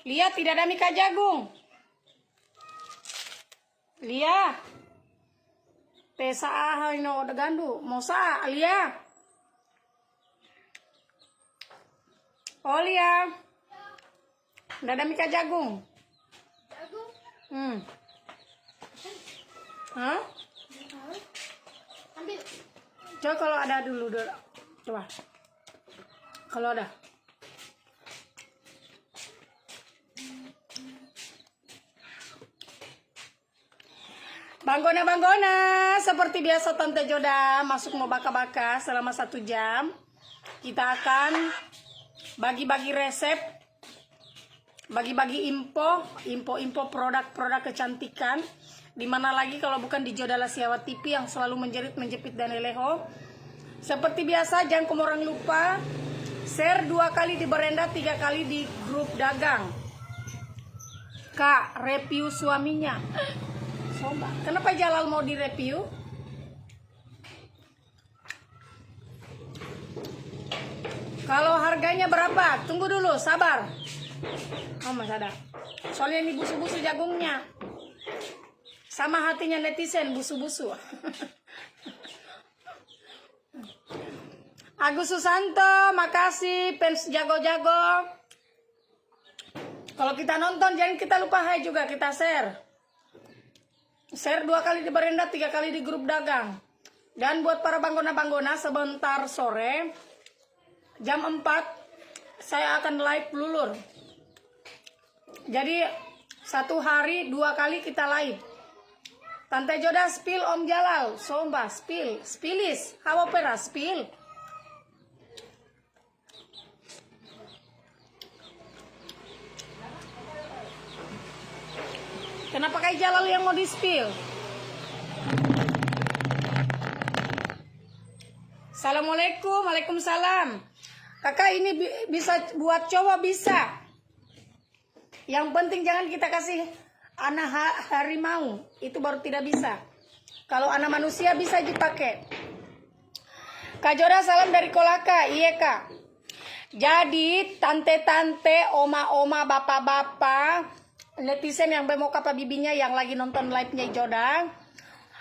Lihat, tidak ada Mika jagung. Lihat. Tesa ahai no ada gandu. Mosa, lihat. Oh, lihat. Tidak ada Mika jagung. Hah? Ambil. Coba kalau ada dulu. Coba. Kalau ada. Banggona, seperti biasa Tante Joda masuk mau baka-baka selama 1 jam. Kita akan bagi-bagi resep, bagi-bagi info produk-produk kecantikan. Dimana lagi kalau bukan di Joda Lasiawa TV yang selalu menjerit, menjepit, dan leleho. Seperti biasa, jangan kamu orang lupa share 2 kali di beranda, 3 kali di grup dagang. Kak, review suaminya. Sobat, kenapa Jalal mau direview? Kalau harganya berapa? Tunggu dulu, sabar. Oh, masih ada. Soalnya ini busu-busu jagungnya. Sama hatinya netizen, busu-busu. Agus Susanto, makasih fans jago-jago. Kalau kita nonton, jangan kita lupa hai juga, kita share. Share 2 kali di beranda, 3 kali di grup dagang. Dan buat para banggona-banggona, sebentar sore jam 4 saya akan live lulur. Jadi 1 hari 2 kali kita live. Tante Joda spill Om Jalal, Somba spill, spillis, hawa pera spill. Kenapa kayak Jalal yang mau di-spill? Assalamualaikum, waalaikumsalam. Kakak ini bisa buat cowok bisa. Yang penting jangan kita kasih anak harimau, itu baru tidak bisa. Kalau anak manusia bisa dipakai. Kak Joda salam dari Kolaka, iya Kak. Jadi tante-tante, oma-oma, bapak-bapak, netizen yang bemo kapa bibinya yang lagi nonton live-nya Joda.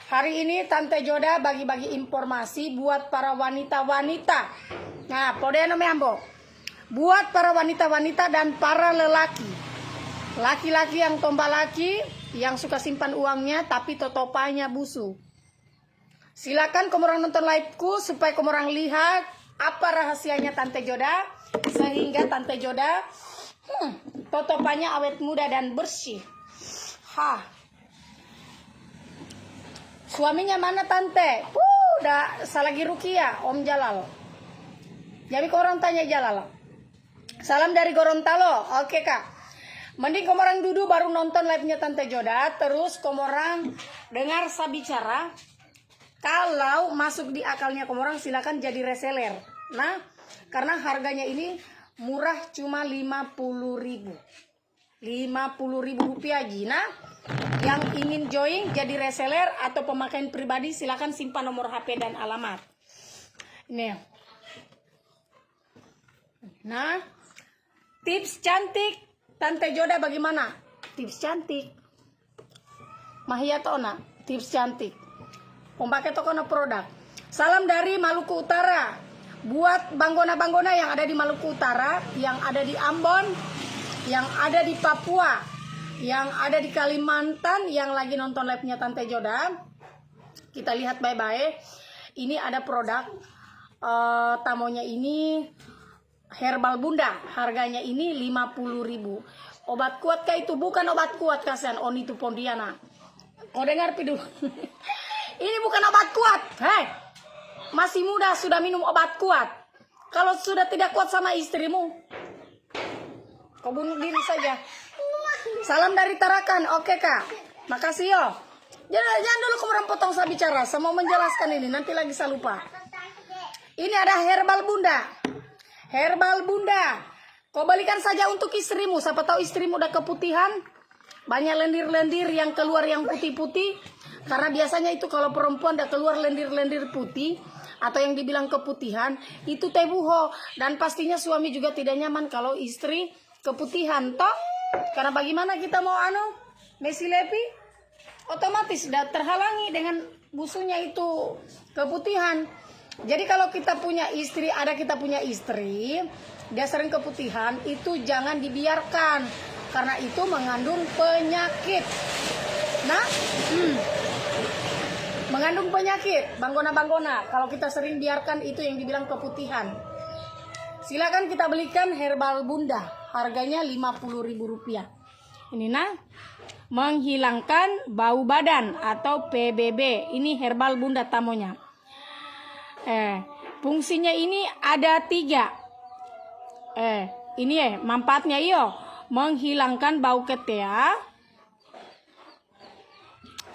Hari ini Tante Joda bagi-bagi informasi buat para wanita-wanita. Nah, podeno meambo. Buat para wanita-wanita dan para lelaki. Laki-laki yang tombak laki, yang suka simpan uangnya tapi totopannya busu. Silakan kamu orang nonton live-ku supaya kamu orang lihat apa rahasianya Tante Joda sehingga Tante Joda totopannya awet muda dan bersih. Suaminya mana Tante? Udah lagi Rukia, Om Jalal. Jadi orang tanya Jalal. Salam dari Gorontalo. Oke Kak. Mending kamu orang duduk baru nonton live-nya Tante Joda. Terus kamu orang dengar saya bicara. Kalau masuk di akalnya kamu orang silakan jadi reseller. Nah, karena harganya ini murah cuma 50.000. 50.000 rupiah Gina. Yang ingin join jadi reseller atau pemakaian pribadi silakan simpan nomor HP dan alamat. Ini. Nah, tips cantik Tante Joda bagaimana? Tips cantik. Mahiyatona, tips cantik. Pemakai toko produk. Salam dari Maluku Utara. Buat banggona-banggona yang ada di Maluku Utara, yang ada di Ambon, yang ada di Papua, yang ada di Kalimantan, yang lagi nonton live-nya Tante Joda, kita lihat baik-baik. Ini ada produk tamonya ini Herbal Bunda, harganya ini 50.000. Obat kuat kah itu? Bukan obat kuat kasihan, on itu Pondiana. Kau dengar pidu? Ini bukan obat kuat. Hei, masih muda sudah minum obat kuat. Kalau sudah tidak kuat sama istrimu, kau bunuh diri saja. Salam dari Tarakan. Oke Kak, makasih yo. Jangan dulu kamu potong saya bicara. Saya mau menjelaskan ini, nanti lagi saya lupa. Ini ada Herbal Bunda. Herbal Bunda. Kau balikan saja untuk istrimu. Siapa tahu istrimu udah keputihan. Banyak lendir-lendir yang keluar yang putih-putih. Karena biasanya itu kalau perempuan udah keluar lendir-lendir putih atau yang dibilang keputihan, itu tebuho. Dan pastinya suami juga tidak nyaman kalau istri keputihan. Toh, Karena bagaimana kita mau mesilepi, otomatis sudah terhalangi dengan busunya itu keputihan. Jadi kalau kita punya istri, dia sering keputihan, itu jangan dibiarkan karena itu mengandung penyakit. Nah, mengandung penyakit, banggona. Kalau kita sering biarkan itu yang dibilang keputihan. Silakan kita belikan herbal bunda, harganya Rp50.000. Ini menghilangkan bau badan atau PBB. Ini herbal bunda tamonya. Fungsinya ini ada 3. Ini manfaatnya menghilangkan bau ketea.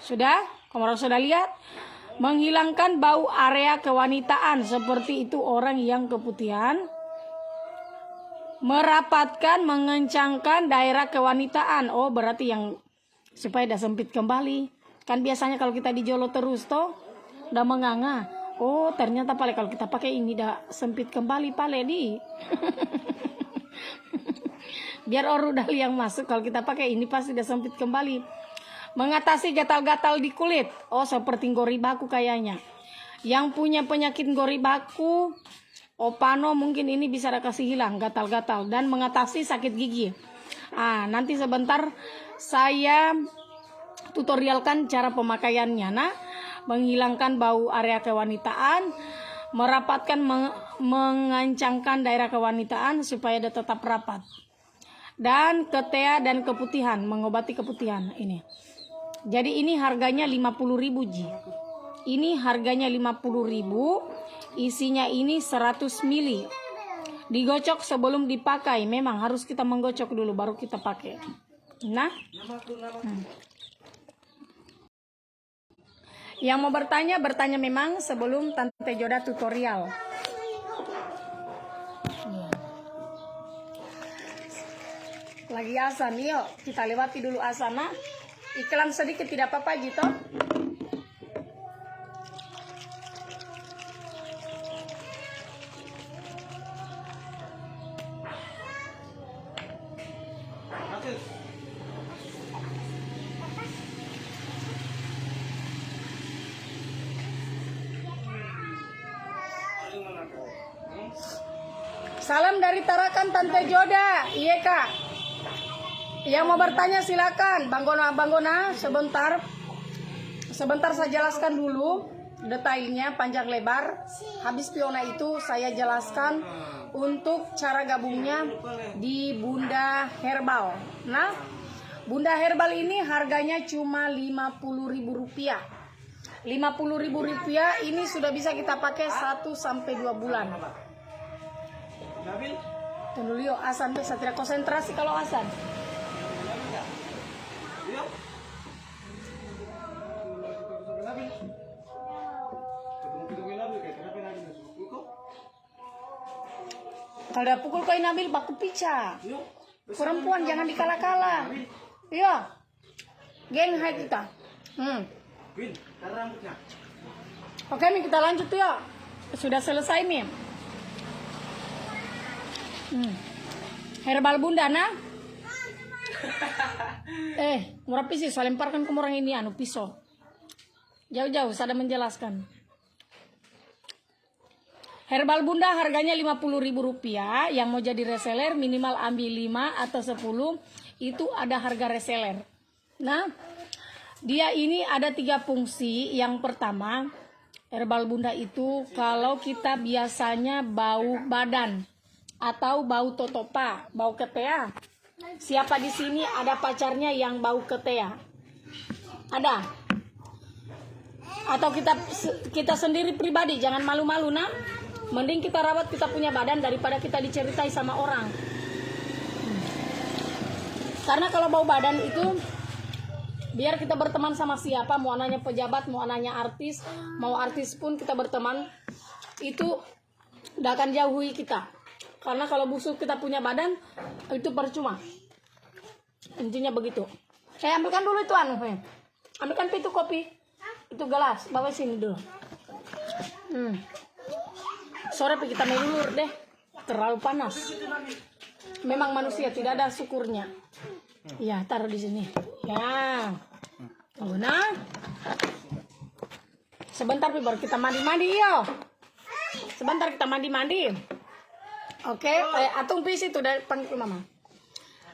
Sudah? Kamu sudah lihat? Menghilangkan bau area kewanitaan seperti itu orang yang keputihan. Merapatkan, mengencangkan daerah kewanitaan. Oh, berarti yang supaya dah sempit kembali. Kan biasanya kalau kita dijolo terus toh udah menganga. Oh, ternyata pale kalau kita pakai ini dah sempit kembali pale di. Biar orang yang masuk kalau kita pakai ini pasti dah sempit kembali. Mengatasi gatal-gatal di kulit. Oh, seperti goribaku kayaknya. Yang punya penyakit goribaku, opano mungkin ini bisa kasih hilang gatal-gatal dan mengatasi sakit gigi. Nanti sebentar saya tutorialkan cara pemakaiannya. Menghilangkan bau area kewanitaan, merapatkan, mengancangkan daerah kewanitaan supaya dia tetap rapat. Dan ketea dan keputihan, mengobati keputihan ini. Jadi ini harganya Rp50.000 Ji. Ini harganya Rp50.000. Isinya ini 100 ml. Digocok sebelum dipakai. Memang harus kita menggocok dulu baru kita pakai. Yang mau bertanya memang sebelum Tante Joda tutorial. Lagi azan, yuk kita lewati dulu azan. Iklan sedikit tidak apa-apa gitu. Salam dari Tarakan Tante Joda. Iya Kak. Yang mau bertanya silakan. Banggona sebentar saya jelaskan dulu detailnya panjang lebar. Habis Piona itu saya jelaskan untuk cara gabungnya di Bunda Herbal. Bunda Herbal ini harganya cuma Rp50.000. Rp50.000 ini sudah bisa kita pakai 1-2 bulan. Tunggu dulu yuk, azan tuh saya tidak konsentrasi kalau azan. Kalau udah pukul kau Nabil baku pica. Perempuan jangan dikalah-kalah. Iya. Geng hai kita. Oke, Mi kita lanjut ya. Sudah selesai, Mi. Herbal bunda murah pisau, saya lemparkan ke orang ini pisau. Jauh-jauh saya menjelaskan. Herbal bunda harganya Rp50.000. Yang mau jadi reseller minimal ambil 5 atau 10. Itu ada harga reseller. Dia ini ada 3 fungsi. Yang pertama, herbal bunda itu kalau kita biasanya bau badan atau bau totopa, bau ketea. Siapa di sini ada pacarnya yang bau ketea? Ada? Atau kita sendiri pribadi, jangan malu-malu mending kita rawat kita punya badan daripada kita diceritai sama orang. Karena kalau bau badan itu biar kita berteman sama siapa, mau anaknya pejabat, mau anaknya artis, mau artis pun kita berteman, itu udah akan jauhi kita. Karena kalau busuk kita punya badan, itu percuma. Intinya begitu. Saya ambilkan dulu itu ambilkan itu kopi. Itu gelas, bawa sini dulu. Sore kita melulur deh. Terlalu panas. Memang manusia tidak ada syukurnya. Ya, taruh di sini. Ya. Nah. Sebentar baru kita mandi-mandi yo. Sebentar kita mandi-mandi. Oke, atung pis itu dari panggil mama.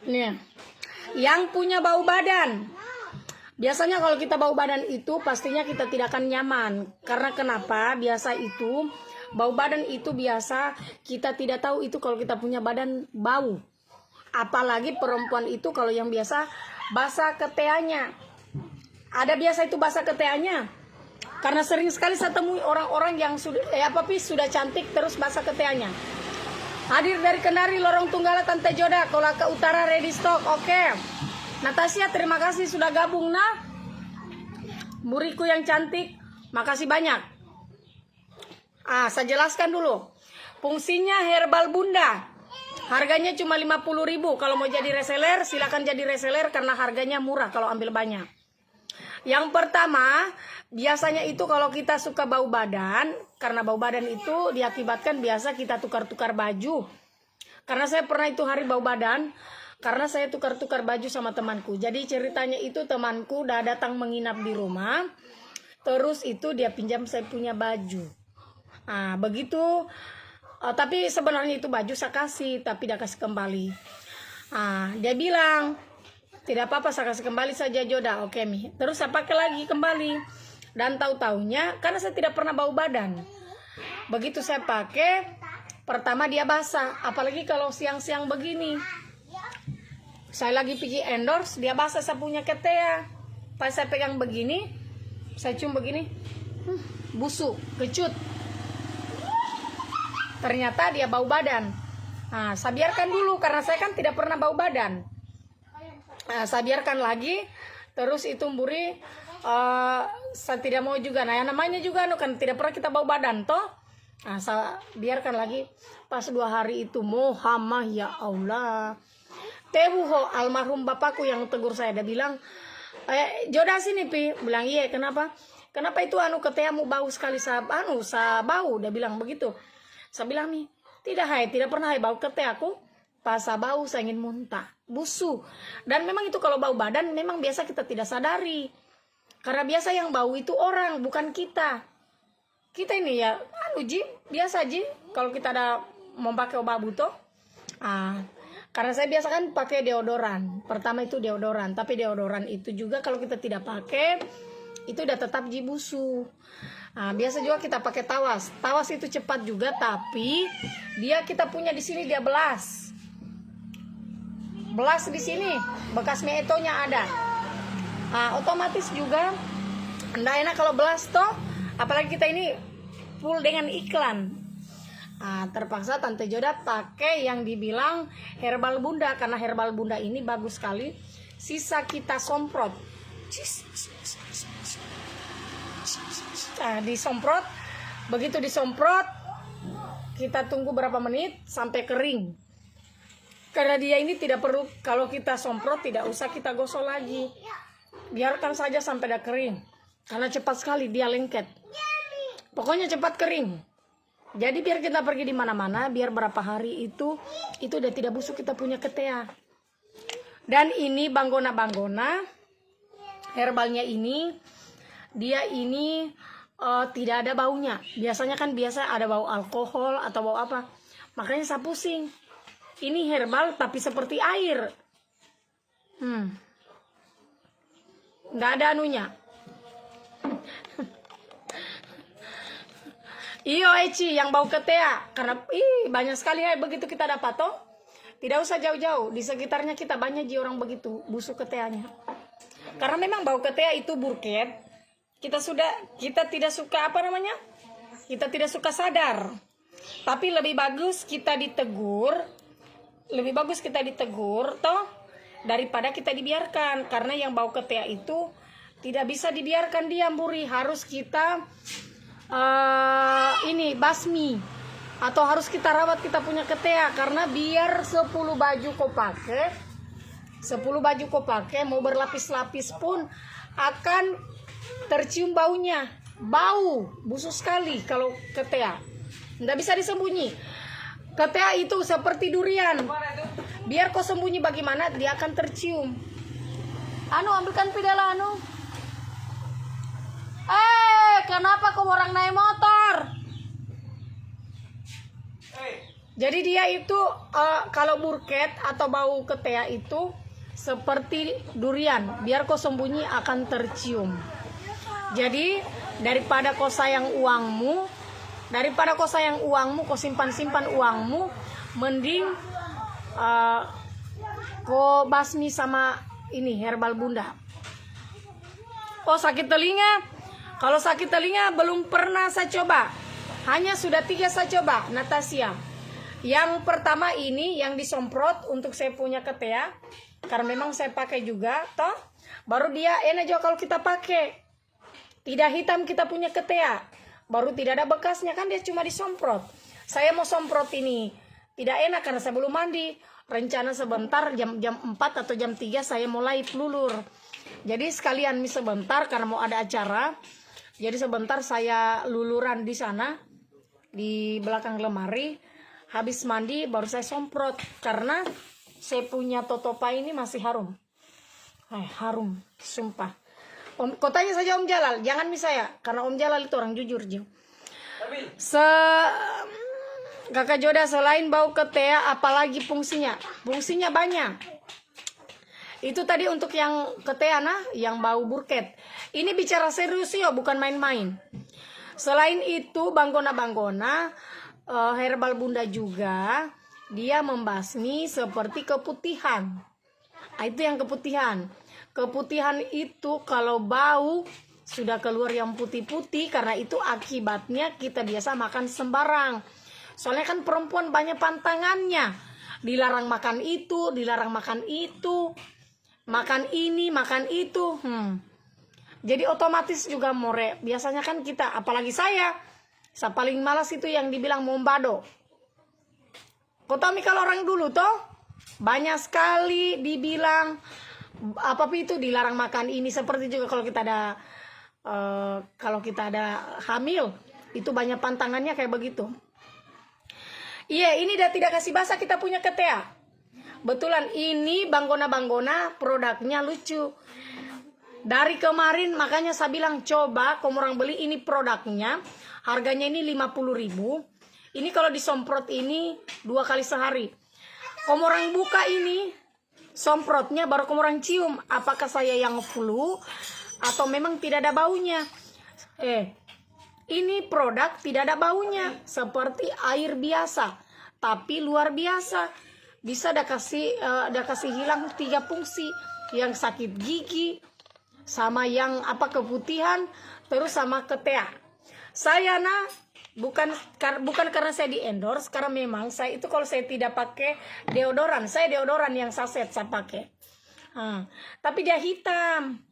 Nih. Yang punya bau badan. Biasanya kalau kita bau badan itu pastinya kita tidak akan nyaman. Karena kenapa? Biasa itu bau badan itu biasa kita tidak tahu itu kalau kita punya badan bau. Apalagi perempuan itu kalau yang biasa basah keteanya. Ada biasa itu basah keteanya. Karena sering sekali saya temui orang-orang yang sudah sudah cantik terus basah keteanya. Hadir dari Kendari, Lorong Tunggala, Tante Joda, Kolaka Utara, ready stock. Oke. Natasha, terima kasih sudah gabung, nah. Muriku yang cantik, makasih banyak. Saya jelaskan dulu. Fungsinya herbal bunda. Harganya cuma 50.000. Kalau mau jadi reseller, silakan jadi reseller karena harganya murah kalau ambil banyak. Yang pertama, biasanya itu kalau kita suka bau badan, karena bau badan itu diakibatkan biasa kita tukar-tukar baju. Karena saya pernah itu hari bau badan, karena saya tukar-tukar baju sama temanku. Jadi ceritanya itu temanku udah datang menginap di rumah, terus itu dia pinjam saya punya baju. Begitu, tapi sebenarnya itu baju saya kasih, tapi dia kasih kembali. Dia bilang, tidak apa-apa saya kasih kembali saja Joda. Oke Mi. Terus saya pakai lagi kembali. Dan tahu-taunya karena saya tidak pernah bau badan. Begitu saya pakai, pertama dia basah. Apalagi kalau siang-siang begini. Saya lagi pergi endorse, dia basah saya punya ketea. Pas saya pegang begini, saya cium begini, busuk, kecut. Ternyata dia bau badan. Saya biarkan dulu karena saya kan tidak pernah bau badan. Saya biarkan lagi, terus itu mburi, saya tidak mau juga. Nah yang namanya juga kan tidak pernah kita bau badan toh. Saya biarkan lagi. Pas 2 hari itu Muhammad ya Allah. Tebuho almarhum bapakku yang tegur saya, dia bilang, Joda sini pi, bilang iya kenapa? Kenapa itu keteamu bau sekali sa bau, dia bilang begitu. Saya bilang nih, tidak pernah bau keteaku. Pas bau saya ingin muntah, busuk. Dan memang itu kalau bau badan memang biasa kita tidak sadari. Karena biasa yang bau itu orang, bukan kita. Kita ini ya, biasa Ji. Kalau kita ada mau pakai obat buto. Karena saya biasa kan pakai deodoran. Pertama itu deodoran, tapi deodoran itu juga kalau kita tidak pakai, itu udah tetap Ji busuk. Biasa juga kita pakai tawas. Tawas itu cepat juga, tapi dia kita punya di sini dia belas di sini, bekas meetonya ada. Otomatis juga nggak enak kalau belas toh, apalagi kita ini full dengan iklan. Terpaksa Tante Joda pakai yang dibilang herbal bunda, karena herbal bunda ini bagus sekali. Sisa kita somprot, disomprot. Begitu disomprot, kita tunggu berapa menit sampai kering. Karena dia ini tidak perlu, kalau kita somprot tidak usah kita gosok lagi. Biarkan saja sampai dia kering. Karena cepat sekali dia lengket. Pokoknya cepat kering. Jadi biar kita pergi di mana-mana, biar berapa hari itu udah tidak busuk kita punya ketea. Dan ini banggona herbalnya ini, dia ini tidak ada baunya. Biasanya kan ada bau alkohol atau bau apa. Makanya saya pusing. Ini herbal tapi seperti air. Nggak ada anunya. Iyo Eci yang bau ketea. Karena banyak sekali begitu kita dapat toh. Tidak usah jauh-jauh. Di sekitarnya kita banyak orang begitu busuk keteanya. Karena memang bau ketea itu burket. Kita tidak suka kita tidak suka sadar. Tapi lebih bagus kita ditegur toh daripada kita dibiarkan. Karena yang bau ketea itu tidak bisa dibiarkan dia mburi, harus kita basmi atau harus kita rawat kita punya ketea. Karena biar 10 baju kau pakai mau berlapis-lapis pun akan tercium baunya. Bau busuk sekali kalau ketea, nggak bisa disembunyi. Ketea itu seperti durian. Biar kau sembunyi bagaimana, dia akan tercium. Anu, ambilkan pidala anu. Kenapa kau orang naik motor? Jadi dia itu kalau burket atau bau ketea itu seperti durian. Biar kau sembunyi akan tercium. Jadi daripada kau sayang uangmu, kau simpan uangmu, mending kau basmi sama ini herbal bunda. Oh, sakit telinga. Kalau sakit telinga belum pernah saya coba. Hanya sudah 3 saya coba, Natasha. Yang pertama ini yang disemprot untuk saya punya ketea. Karena memang saya pakai juga, toh. Baru dia enak juga kalau kita pakai. Tidak hitam kita punya ketea. Baru tidak ada bekasnya, kan dia cuma disemprot. Saya mau semprot ini. Tidak enak karena saya belum mandi. Rencana sebentar jam 4 atau jam 3 saya mulai pelulur. Jadi sekalian sebentar karena mau ada acara. Jadi sebentar saya luluran di sana, di belakang lemari. Habis mandi baru saya semprot. Karena saya punya totopa ini masih harum. Harum, sumpah. Kau tanya saja Om Jalal, jangan saya. Karena Om Jalal itu orang jujur, Jo. Kakak Joda, selain bau ketea, apalagi fungsinya? Fungsinya banyak. Itu tadi untuk yang ketea, yang bau burket. Ini bicara serius ya, bukan main-main. Selain itu, banggona herbal bunda juga, dia membasmi seperti keputihan. Itu yang keputihan. Keputihan itu kalau bau sudah keluar yang putih-putih, karena itu akibatnya kita biasa makan sembarang. Soalnya kan perempuan banyak pantangannya. Dilarang makan itu, dilarang makan itu. Makan ini, makan itu. Jadi otomatis juga more. Biasanya kan kita, apalagi saya paling malas itu yang dibilang mombado. Kau tahu kalau orang dulu toh banyak sekali dibilang apa itu dilarang makan ini. Seperti juga kalau kita ada hamil, itu banyak pantangannya kayak begitu. Iya, ini udah tidak kasih basah kita punya ketea. Betulan ini banggona produknya lucu. Dari kemarin makanya saya bilang coba kamu orang beli ini produknya. Harganya ini 50.000. Ini kalau disemprot ini 2 kali sehari. Kamu orang buka ini semprotnya baru kamu orang cium apakah saya yang flu atau memang tidak ada baunya. Ini produk tidak ada baunya, seperti air biasa, tapi luar biasa. Bisa dah kasih hilang 3 fungsi, yang sakit gigi, sama yang keputihan, terus sama ketea. Saya bukan karena saya di endorse, karena memang saya itu kalau saya tidak pakai deodoran, saya deodoran yang saset saya pakai. Tapi dia hitam.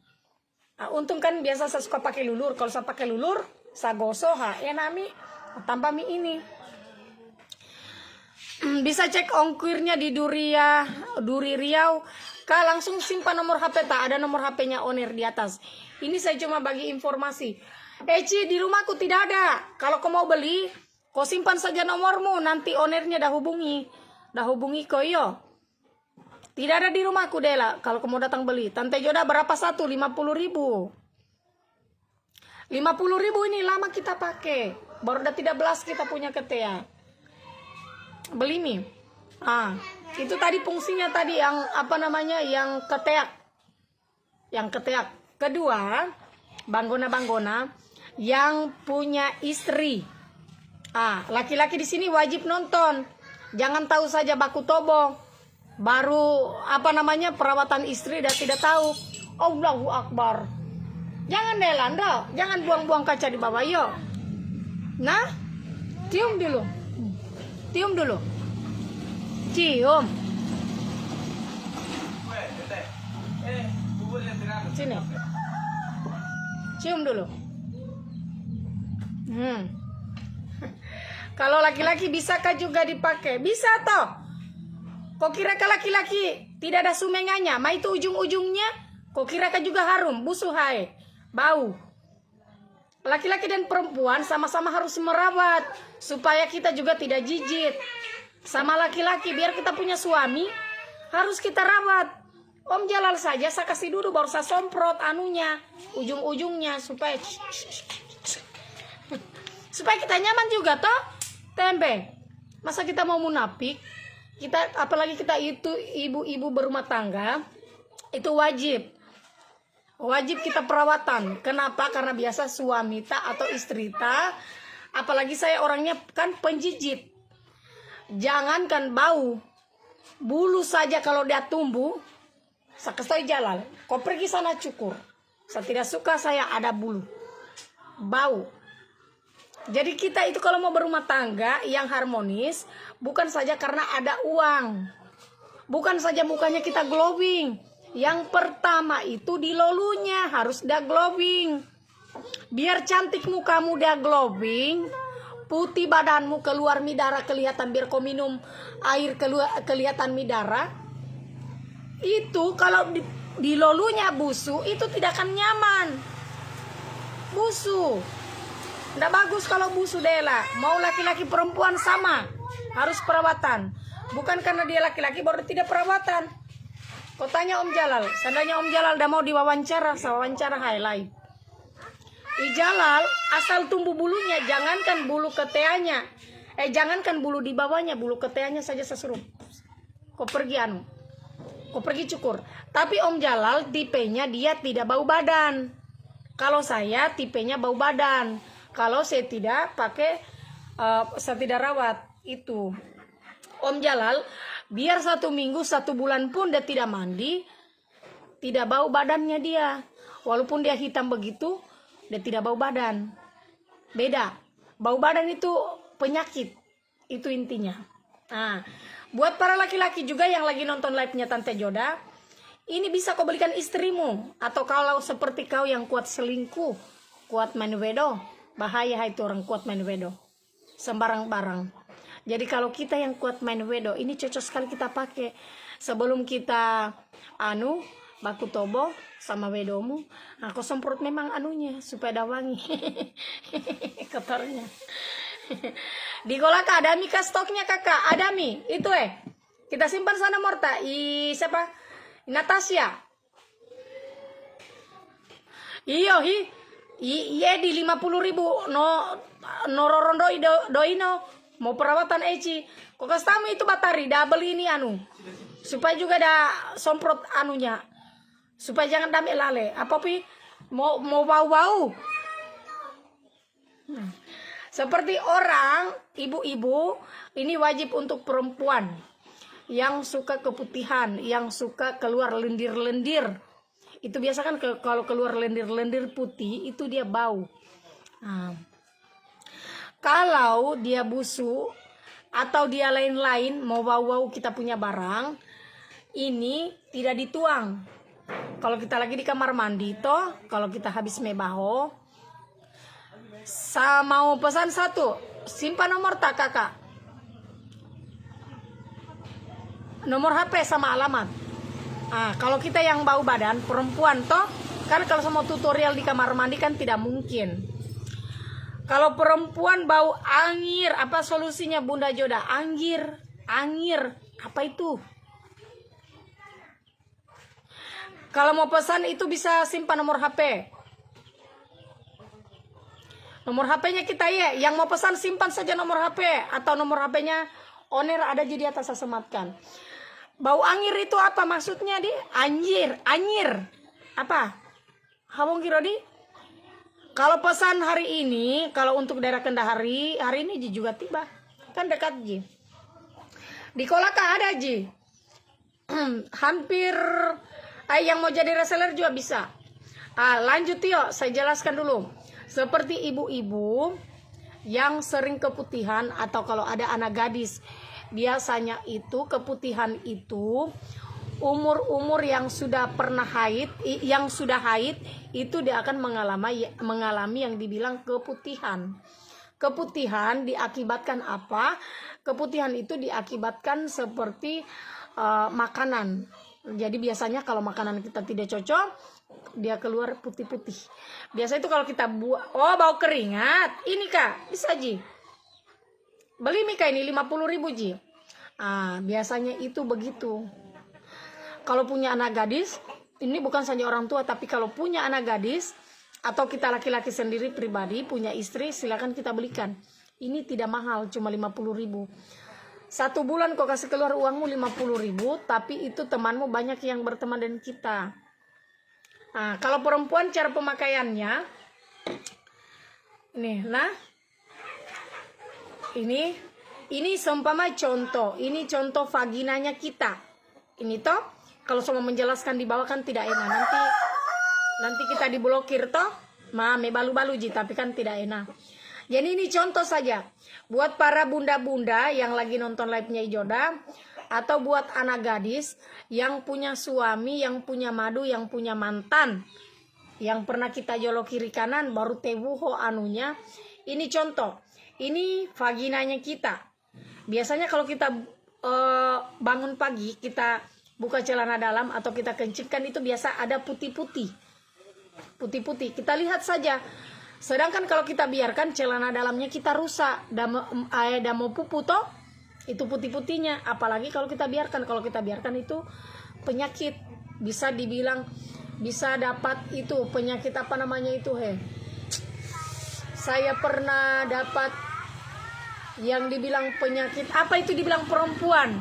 Untung kan biasa saya suka pakai lulur. Kalau saya pakai lulur, saya gosok, tambah mie ini. Bisa cek ongkirnya di Duri Riau. Kak, langsung simpan nomor HP tak? Ada nomor HP-nya owner di atas. Ini saya cuma bagi informasi. Ci, di rumahku tidak ada. Kalau kau mau beli, kau simpan saja nomormu. Nanti ownernya dah hubungi kau yo. Tidak ada di rumahku Dela. Kalau kau mau datang beli. Tante Joda berapa satu? 50.000. 50.000 ini lama kita pakai. Baru udah 13 kita punya ketea. Beli mie. Itu tadi fungsinya tadi yang yang keteak. Yang keteak. Kedua, banggona yang punya istri. Laki-laki di sini wajib nonton. Jangan tahu saja baku tobo. Baru perawatan istri dan tidak tahu. Allahu Akbar. Jangan Nelanda, jangan buang-buang kaca di bawah yo. Cium dulu. Cium. Sini. Cium dulu. Kalau laki-laki bisakah juga dipakai? Bisa toh. Kok kira ke laki-laki tidak ada sumengannya? Itu ujung-ujungnya. Kok kira juga harum, busuh bau. Laki-laki dan perempuan sama-sama harus merawat supaya kita juga tidak jijik. Sama laki-laki biar kita punya suami harus kita rawat. Om Jalal saja saya kasih dulu baru saya semprot anunya, ujung-ujungnya supaya kita nyaman juga toh. Tempe. Masa kita mau munafik? Kita apalagi kita itu ibu-ibu berumah tangga, itu wajib kita perawatan. Kenapa? Karena biasa suami ta atau istri ta, apalagi saya orangnya kan penjijit. Jangankan bau, bulu saja kalau dia tumbuh, saya kasih Jalal, kau pergi sana cukur. Saya tidak suka saya ada bulu, bau. Jadi kita itu kalau mau berumah tangga yang harmonis, bukan saja karena ada uang, bukan saja mukanya kita glowing. Yang pertama itu di lolunya harus dia glowing. Biar cantik mukamu dia glowing, putih badanmu keluar midara kelihatan, biar kau minum air kelihatan midara. Itu kalau di lolunya busu itu tidak akan nyaman. Busu nggak bagus kalau busu Dela. Mau laki-laki perempuan sama, harus perawatan. Bukan karena dia laki-laki baru tidak perawatan. Kau tanya Om Jalal, seandainya Om Jalal udah mau diwawancara, saya wawancara highlight. Jalal asal tumbuh bulunya, jangankan bulu ketiaknya, jangankan bulu di bawahnya, bulu ketiaknya saja saya suruh. Kau pergi cukur. Tapi Om Jalal tipenya dia tidak bau badan. Kalau saya tipenya bau badan. Kalau saya tidak pakai, saya tidak rawat itu. Om Jalal biar 1 minggu 1 bulan pun dia tidak mandi, tidak bau badannya dia. Walaupun dia hitam begitu, dia tidak bau badan. Beda. Bau badan itu penyakit. Itu intinya. Nah, buat para laki-laki juga yang lagi nonton live-nya Tante Joda, ini bisa kau belikan istrimu. Atau kalau seperti kau yang kuat selingkuh, kuat main wedo, bahaya itu orang kuat main wedo, sembarang barang. Jadi kalau kita yang kuat main wedo, ini cocok sekali kita pakai sebelum kita baku tobo sama wedomu. Aku semprot memang anunya supaya ada wangi kotornya. Di Golaka ada mie stoknya kakak, ada mie itu kita simpan sana Morta. Siapa? Natasha. Iya di 50.000 no rondo doino mau perawatan Eci. Kok kasih tahu itu batari double ini supaya juga ada semprot anunya, supaya jangan dame lale apa mau bau. Seperti orang ibu-ibu ini wajib untuk perempuan yang suka keputihan, yang suka keluar lendir-lendir. Itu biasa kan kalau keluar lendir-lendir putih itu dia bau. Kalau dia busuk atau dia lain-lain mau bau-bau kita punya barang, ini tidak dituang. Kalau kita lagi di kamar mandi toh, kalau kita habis mebaho, saya mau pesan 1, simpan nomor tak kakak, nomor HP sama alamat. Kalau kita yang bau badan perempuan toh, kan kalau semua tutorial di kamar mandi kan tidak mungkin. Kalau perempuan bau angir, apa solusinya Bunda Joda? Angir, apa itu? Kalau mau pesan itu bisa simpan nomor HP. Nomor HP-nya kita yang mau pesan simpan saja nomor HP atau nomor HP-nya owner ada jadi atas saya sematkan. Bau angir itu apa maksudnya di? Anjir. Apa? Hawong Kirodi? Kalau pesan hari ini, kalau untuk daerah Kendahari, hari ini juga tiba. Kan dekat Ji. Di Kolaka ada Ji. Hampir yang mau jadi reseller juga bisa. Lanjut yuk, saya jelaskan dulu. Seperti ibu-ibu yang sering keputihan atau kalau ada anak gadis, biasanya itu keputihan itu umur yang sudah pernah haid, yang sudah haid itu dia akan mengalami yang dibilang keputihan. Keputihan diakibatkan apa? Keputihan itu diakibatkan seperti makanan. Jadi biasanya kalau makanan kita tidak cocok, dia keluar putih-putih. Biasa itu kalau kita buat, bau keringat. Ini kak, bisa Ji. Beli mie kak ini 50.000 Ji. Biasanya itu begitu. kalau punya anak gadis, ini bukan saja orang tua, tapi kalau punya anak gadis atau kita laki-laki sendiri pribadi punya istri, silakan kita belikan. Ini tidak mahal, cuma 50.000. 1 bulan kok kasih keluar uangmu 50.000, tapi itu temanmu banyak yang berteman dengan kita. Nah, kalau perempuan cara pemakaiannya, nih, nah, ini seumpama contoh, ini contoh vaginanya kita. Ini toh, kalau semua menjelaskan di bawah kan tidak enak. Nanti kita diblokir toh, me balu-balu ji, tapi kan tidak enak. Jadi ini contoh saja buat para bunda-bunda yang lagi nonton live-nya Ijoda, atau buat anak gadis yang punya suami, yang punya madu, yang punya mantan, yang pernah kita jolok kiri kanan baru tewuho anunya. Ini contoh, ini vaginanya kita. Biasanya kalau kita bangun pagi, kita buka celana dalam atau kita kencingkan, itu biasa ada putih-putih. Kita lihat saja. Sedangkan kalau kita biarkan celana dalamnya kita rusak, dan mau pupu toh, itu putih-putihnya. Apalagi kalau kita biarkan itu penyakit, bisa dibilang bisa dapat itu penyakit apa namanya itu saya pernah dapat yang dibilang penyakit apa itu, dibilang perempuan,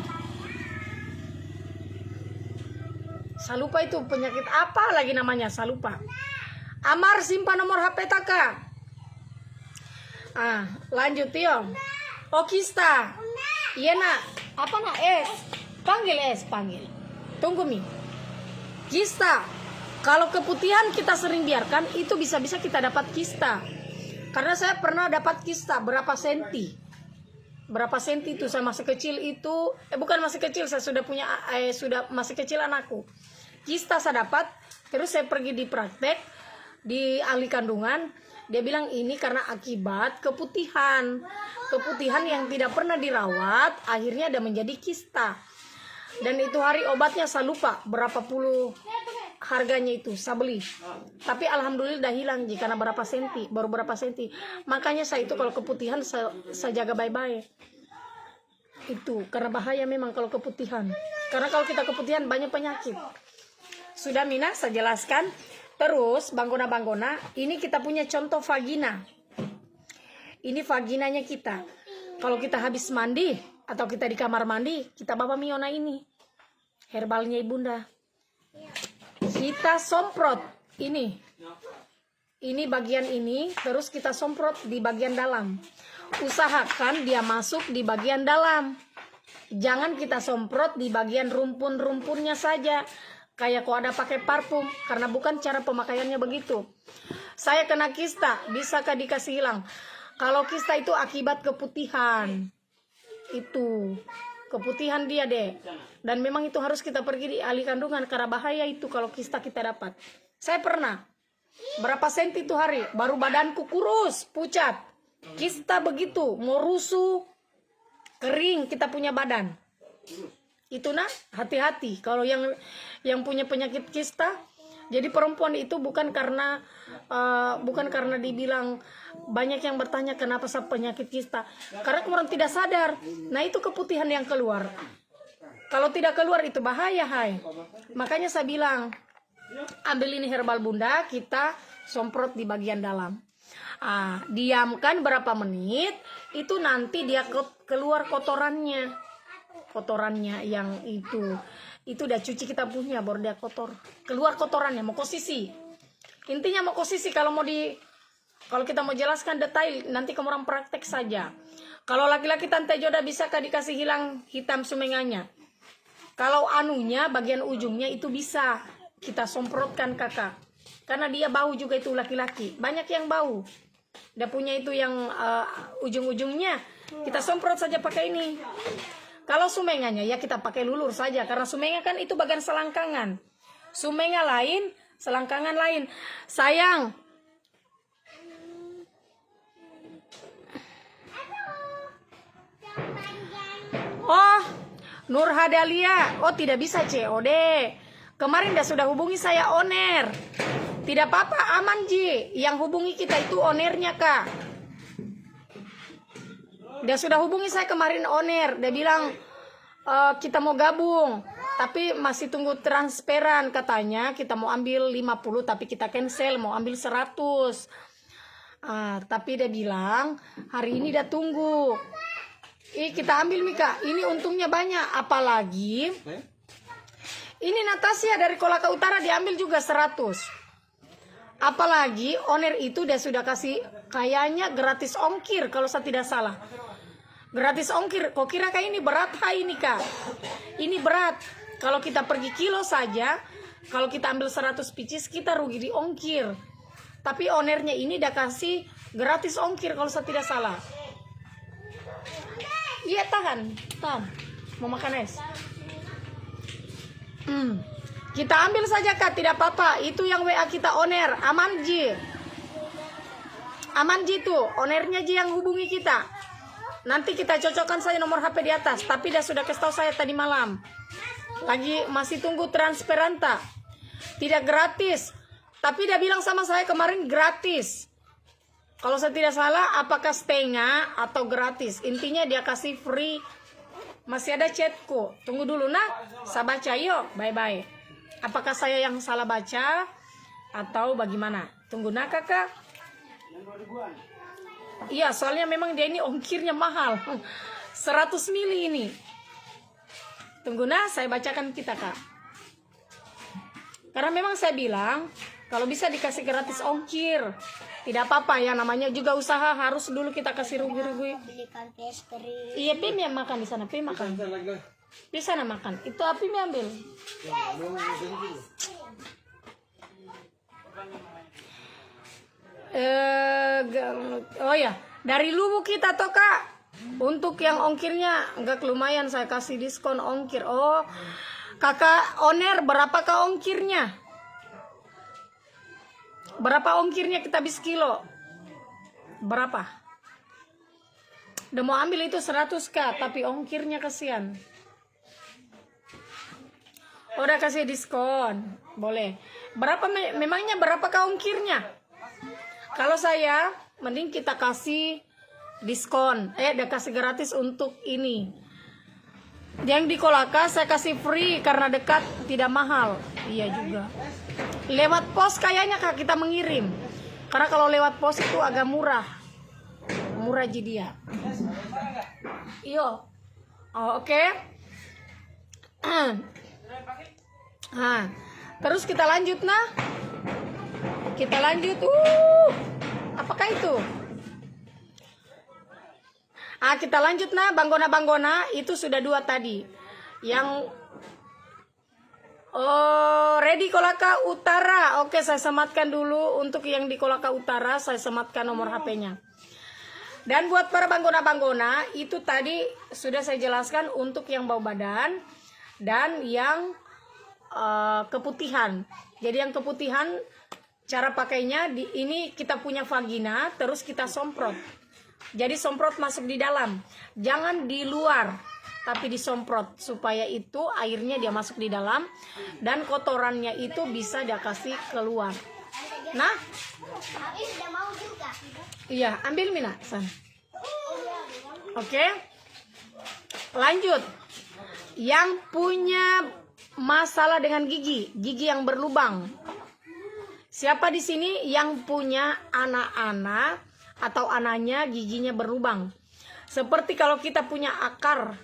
saya lupa itu penyakit apa lagi namanya, saya lupa. Amar, simpan nomor HP Taka. Lanjut Tio. Kista. Iya nak. Apa nak? Panggil. Tunggu Mi. Kista. Kalau keputihan kita sering biarkan, itu bisa-bisa kita dapat kista. Karena saya pernah dapat kista berapa senti itu, saya masih kecil itu, bukan masih kecil, saya sudah punya, sudah masih kecil anakku. Kista saya dapat, terus saya pergi di praktek di ahli kandungan, dia bilang ini karena akibat keputihan yang tidak pernah dirawat, akhirnya ada menjadi kista. Dan itu hari obatnya saya lupa berapa puluh harganya, itu saya beli, tapi alhamdulillah udah hilang karena baru berapa senti. Makanya saya itu kalau keputihan saya jaga baik-baik, itu karena bahaya memang kalau keputihan, karena kalau kita keputihan banyak penyakit. Sudah Mina, saya jelaskan. Terus banggona, ini kita punya contoh vagina. Ini vaginanya kita. Kalau kita habis mandi atau kita di kamar mandi, kita bawa Miona ini, herbalnya ibunda. Kita semprot ini bagian ini, terus kita semprot di bagian dalam. Usahakan dia masuk di bagian dalam. Jangan kita semprot di bagian rumpun-rumpunnya saja, kayak kok ada pakai parfum, karena bukan cara pemakaiannya begitu. Saya kena kista, bisakah dikasih hilang? Kalau kista itu akibat keputihan, itu keputihan dia deh, dan memang itu harus kita pergi di ahli kandungan karena bahaya itu kalau kista kita dapat. Saya pernah berapa senti itu hari, baru badanku kurus, pucat, kista begitu, mau rusuh, kering kita punya badan. Itu nah, hati-hati kalau yang punya penyakit kista. Jadi perempuan itu bukan karena dibilang, banyak yang bertanya kenapa saya penyakit kista, karena orang tidak sadar. Nah itu keputihan yang keluar, kalau tidak keluar itu bahaya Makanya saya bilang, ambil ini herbal bunda, kita semprot di bagian dalam. Diamkan berapa menit, itu nanti dia keluar kotorannya yang itu udah cuci kita punya, baru dia kotor, keluar kotorannya, mau posisi. Intinya mau posisi, kalau kita mau jelaskan detail nanti kamu orang praktek saja. Kalau laki-laki Tante Joda bisakah dikasih hilang hitam sumenganya? Kalau anunya bagian ujungnya itu bisa kita semprotkan kakak, karena dia bau juga itu laki-laki, banyak yang bau. Dia punya itu yang ujung-ujungnya, kita semprot saja pakai ini. Kalau sumenganya ya kita pakai lulur saja, karena sumenga kan itu bagian selangkangan. Sumenga lain, selangkangan lain. Sayang. Oh, Nur Hadalia. Oh, tidak bisa COD. Kemarin sudah hubungi saya oner. Tidak apa-apa, aman Ji. Yang hubungi kita itu onernya Kak. Dia sudah hubungi saya kemarin oner, dia bilang kita mau gabung. Tapi masih tunggu transferan katanya. Kita mau ambil 50 tapi kita cancel, mau ambil 100. Tapi dia bilang hari ini dia tunggu. Kita ambil Mika. Ini untungnya banyak. Apalagi ini Natasha dari Kolaka Utara diambil juga 100. Apalagi owner itu dia sudah kasih kayaknya gratis ongkir kalau saya tidak salah. Gratis ongkir. Kok kira kayak ini berat ini Kak? Ini berat. Kalau kita pergi kilo saja, kalau kita ambil 100 pieces kita rugi di ongkir. Tapi ownernya ini dia kasih gratis ongkir kalau saya tidak salah. Iya tahan. Mau makan es? Kita ambil saja Kak, tidak apa-apa. Itu yang WA kita owner, Amanji. Amanji tuh, ownernya Ji yang hubungi kita. Nanti kita cocokkan saja nomor HP di atas. Tapi dia sudah kasih tahu saya tadi malam. Lagi masih tunggu transferanta. Tidak gratis. Tapi dia bilang sama saya kemarin gratis. Kalau saya tidak salah, apakah setengah atau gratis. Intinya dia kasih free. Masih ada chatku. Tunggu dulu nah. Saya baca yuk. Bye-bye. Apakah saya yang salah baca atau bagaimana? Tunggu nah kakak. Iya, soalnya memang dia ini ongkirnya mahal. 100 mili ini. Tunggu nah, saya bacakan kita Kak. Karena memang saya bilang kalau bisa dikasih gratis ongkir. Tidak apa-apa ya, namanya juga usaha, harus dulu kita kasih rugi-rugi. Iya, Pim yang makan di sana, Pim makan. Di sana makan. Itu Api ambil. Oh ya, dari Luwu kita toh Kak. Untuk yang ongkirnya enggak lumayan saya kasih diskon ongkir. Oh, kakak owner berapakah ongkirnya? Berapa ongkirnya kita habis kilo? Berapa? Udah mau ambil itu 100K tapi ongkirnya kasihan. Udah kasih diskon, boleh. Berapa memangnya berapakah ongkirnya? Kalau saya mending kita kasih diskon, udah kasih gratis untuk ini. Yang di Kolaka saya kasih free karena dekat, tidak mahal. Iya juga. Lewat pos kayaknya Kak kita mengirim. Karena kalau lewat pos itu agak murah. Murah jadi dia. Iyo. Oh, oke. Nah, terus kita lanjut nah. Kita lanjut. Apakah itu? Kita lanjut nah, banggona itu sudah 2 tadi. Yang ready Kolaka Utara. Oke, saya sematkan dulu untuk yang di Kolaka Utara, saya sematkan nomor HP-nya. Dan buat para banggona itu tadi sudah saya jelaskan untuk yang bau badan dan yang keputihan. Jadi yang keputihan cara pakainya ini kita punya vagina, terus kita semprot. Jadi semprot masuk di dalam, jangan di luar, tapi disemprot supaya itu airnya dia masuk di dalam dan kotorannya itu bisa dia kasih keluar. Nah, iya ambil Mina sana. Oke, lanjut. Yang punya masalah dengan gigi yang berlubang. Siapa di sini yang punya anak-anak atau anaknya giginya berlubang? Seperti kalau kita punya akar,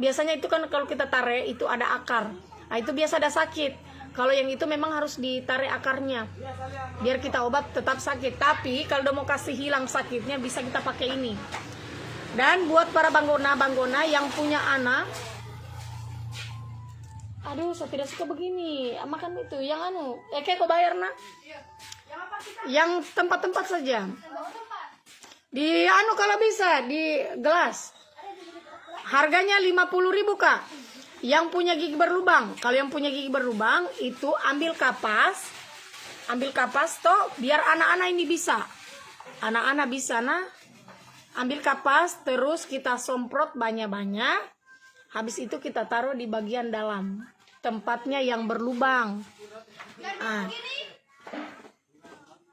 biasanya itu kan kalau kita tarik itu ada akar. Nah, itu biasa ada sakit. Kalau yang itu memang harus ditarik akarnya, biar kita obat tetap sakit. Tapi kalau udah mau kasih hilang sakitnya bisa kita pakai ini. Dan buat para banggona yang punya anak, aduh saya tidak suka begini, makan itu yang kayak kau bayar nak, yang tempat-tempat saja. Di kalau bisa di gelas. Harganya 50.000 Kak. Yang punya gigi berlubang. Kalau yang punya gigi berlubang itu ambil kapas. Ambil kapas toh biar anak-anak ini bisa. Anak-anak bisa nah. Ambil kapas terus kita semprot banyak-banyak. Habis itu kita taruh di bagian dalam. Tempatnya yang berlubang.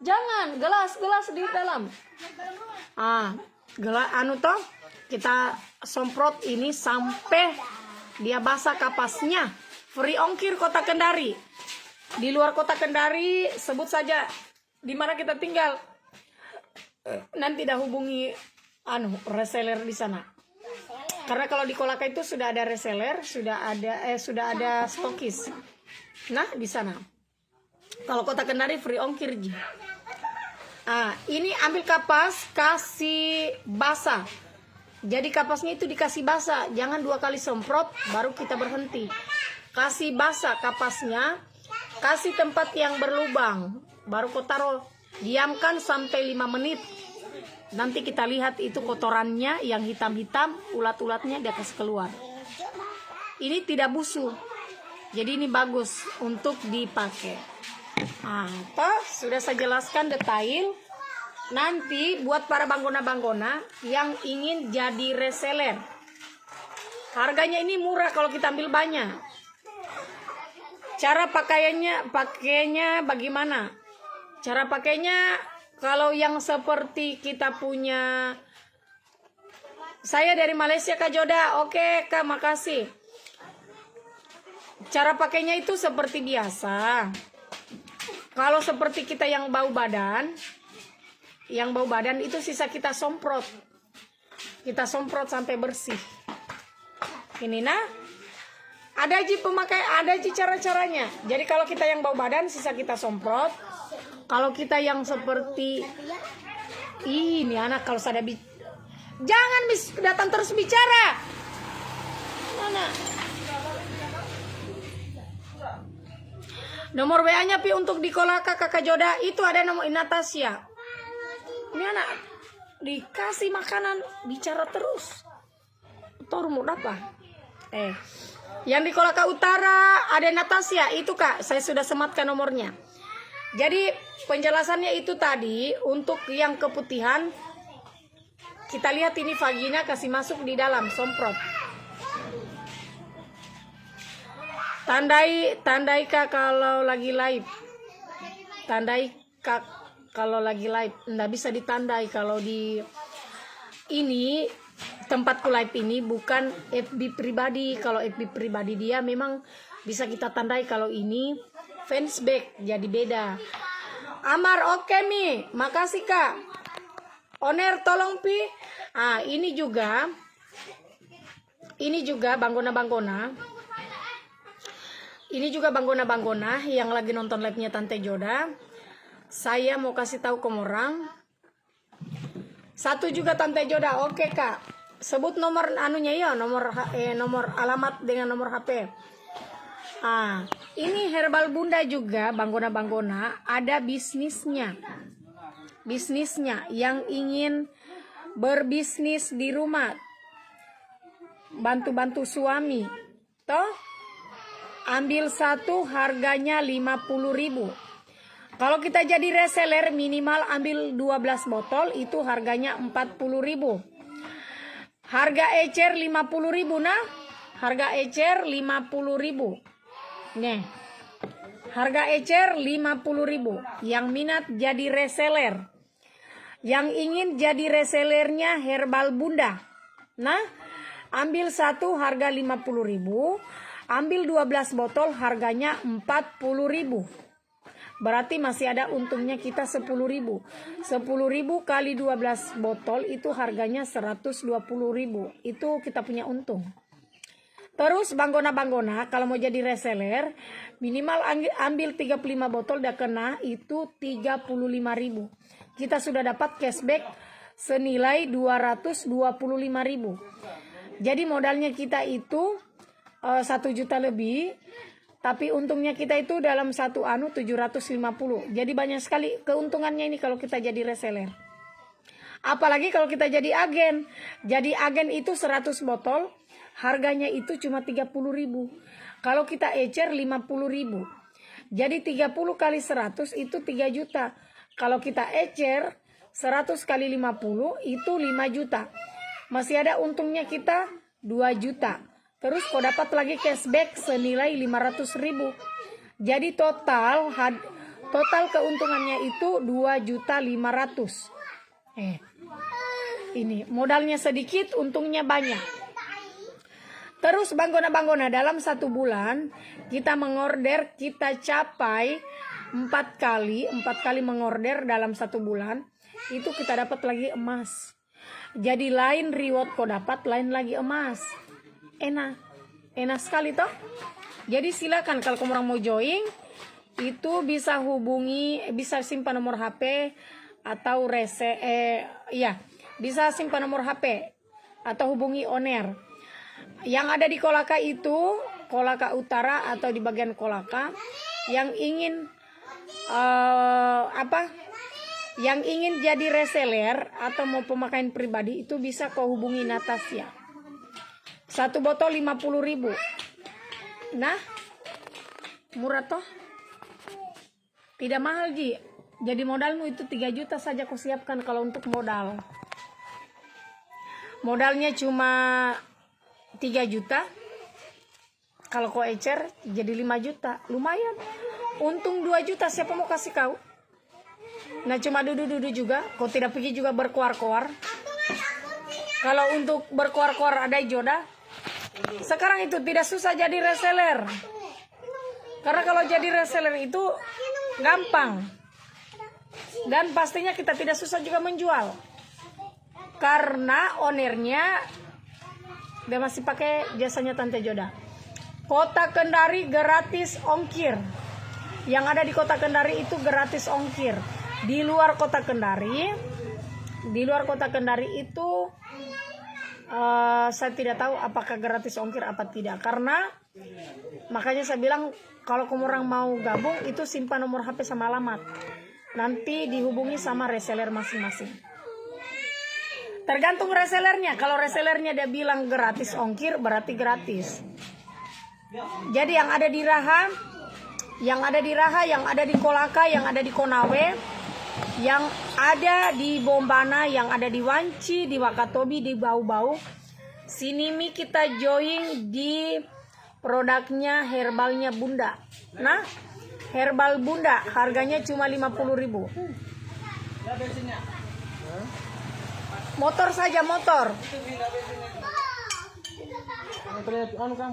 Jangan gelas di dalam. Gelas toh kita semprot ini sampai dia basah kapasnya. free ongkir kota Kendari. Di luar kota Kendari, sebut saja di mana kita tinggal. Nanti dah hubungi reseller di sana. Karena kalau di Kolaka itu sudah ada reseller, sudah ada stokis. Nah, di sana. Kalau kota Kendari free ongkir. Ini ambil kapas, kasih basah. Jadi kapasnya itu dikasih basah, jangan 2 kali semprot baru kita berhenti. Kasih basah kapasnya, kasih tempat yang berlubang, baru kau taruh. Diamkan sampai 5 menit. Nanti kita lihat itu kotorannya yang hitam-hitam, ulat-ulatnya dia kasih keluar. Ini tidak busuk. Jadi ini bagus untuk dipakai. Sudah saya jelaskan detail. Nanti buat para banggona-banggona yang ingin jadi reseller. Harganya ini murah kalau kita ambil banyak. Cara pakainya bagaimana? Cara pakainya kalau yang seperti kita punya, saya dari Malaysia Kak Joda. Oke Kak, makasih. Cara pakainya itu seperti biasa. Kalau seperti kita yang bau badan itu sisa kita semprot. Kita semprot sampai bersih. Ini ada cara-caranya. Jadi kalau kita yang bau badan sisa kita semprot. Kalau kita yang seperti ini anak, kalau saya jangan datang terus bicara. Mana? Nomor WA-nya Pi untuk di Kolaka Kakak Joda itu ada nomor Natasha. Ini anak dikasih makanan bicara terus. Tor mau apa? Yang di Kolaka Utara ada Natasha itu Kak, saya sudah sematkan nomornya. Jadi penjelasannya itu tadi untuk yang keputihan, kita lihat ini vagina kasih masuk di dalam semprot. Tandai Kak kalau lagi live. Tandai Kak kalau lagi live. Nggak bisa ditandai kalau di ini tempatku live ini bukan FB pribadi. Kalau FB pribadi dia memang bisa kita tandai, kalau ini fansback jadi beda. Amar oke Mi, makasih Kak. Oner tolong Pi. Ini juga banggona-banggona. Ini juga banggona-banggona yang lagi nonton live-nya Tante Joda. Saya mau kasih tahu ke orang. Satu juga Tante Joda. Oke Kak. Sebut nomor anunya ya, nomor alamat dengan nomor HP. Ini Herbal Bunda juga banggona-banggona ada bisnisnya. Bisnisnya yang ingin berbisnis di rumah. Bantu-bantu suami. Toh? Ambil satu harganya 50.000. Kalau kita jadi reseller minimal ambil 12 botol itu harganya 40.000. Harga ecer 50.000 nah. Harga ecer 50.000. Nih. Harga ecer 50.000. Yang minat jadi reseller. Yang ingin jadi resellernya Herbal Bunda. Nah, ambil satu harga 50.000. Ambil 12 botol harganya 40.000. Berarti masih ada untungnya kita 10.000. 10.000 kali 12 botol itu harganya 120.000. Itu kita punya untung. Terus banggona-banggona kalau mau jadi reseller minimal ambil 35 botol udah kena itu 35.000. Kita sudah dapat cashback senilai 225.000. Jadi modalnya kita itu 1 juta lebih. Tapi untungnya kita itu dalam satu 750. Jadi banyak sekali keuntungannya ini kalau kita jadi reseller. Apalagi kalau kita jadi agen. Jadi agen itu 100 botol. Harganya itu cuma 30.000. Kalau kita ecer 50.000. Jadi 30 kali 100 itu 3 juta. Kalau kita ecer 100 kali 50 itu 5 juta. Masih ada untungnya kita 2 juta. Terus kau dapat lagi cashback senilai 500.000. Jadi total keuntungannya itu 2.500.000. Ini modalnya sedikit, untungnya banyak. Terus banggona dalam 1 bulan kita mengorder, kita capai 4 kali mengorder dalam 1 bulan, itu kita dapat lagi emas. Jadi lain reward kau dapat, lain lagi emas. Enak sekali toh. Jadi silakan kalau kamu orang mau join, itu bisa hubungi, bisa simpan nomor HP atau bisa simpan nomor HP atau hubungi owner. Yang ada di Kolaka itu, Kolaka Utara atau di bagian Kolaka, yang ingin yang ingin jadi reseller atau mau pemakaian pribadi, itu bisa kau hubungi Natasha. 1 botol 50.000. Nah, murah toh? Tidak mahal Ji. Jadi modalmu itu 3 juta saja kau siapkan kalau untuk modal. Modalnya cuma 3 juta. Kalau kau ecer jadi 5 juta. Lumayan. Untung 2 juta, siapa mau kasih kau? Nah, cuma duduk-duduk juga. Kau tidak pergi juga berkoar-koar. Kalau untuk berkoar-koar ada jodoh. Sekarang itu tidak susah jadi reseller. Karena kalau jadi reseller itu gampang. Dan pastinya kita tidak susah juga menjual. Karena ownernya dia masih pakai jasanya Tante Joda. Kota Kendari gratis ongkir. Yang ada di Kota Kendari itu gratis ongkir. Di luar Kota Kendari itu saya tidak tahu apakah gratis ongkir apa tidak. Karena makanya saya bilang kalau kamu orang mau gabung itu simpan nomor HP sama alamat. Nanti dihubungi sama reseller masing-masing. Tergantung resellernya. Kalau resellernya dia bilang gratis ongkir, berarti gratis. Jadi yang ada di Raha, yang ada di Kolaka, yang ada di Konawe, yang ada di Bombana, yang ada di Wanci, di Wakatobi, di Bau-Bau, sini mi kita join di produknya herbalnya Bunda. Nah, herbal Bunda harganya cuma 50.000. Motor saja, motor.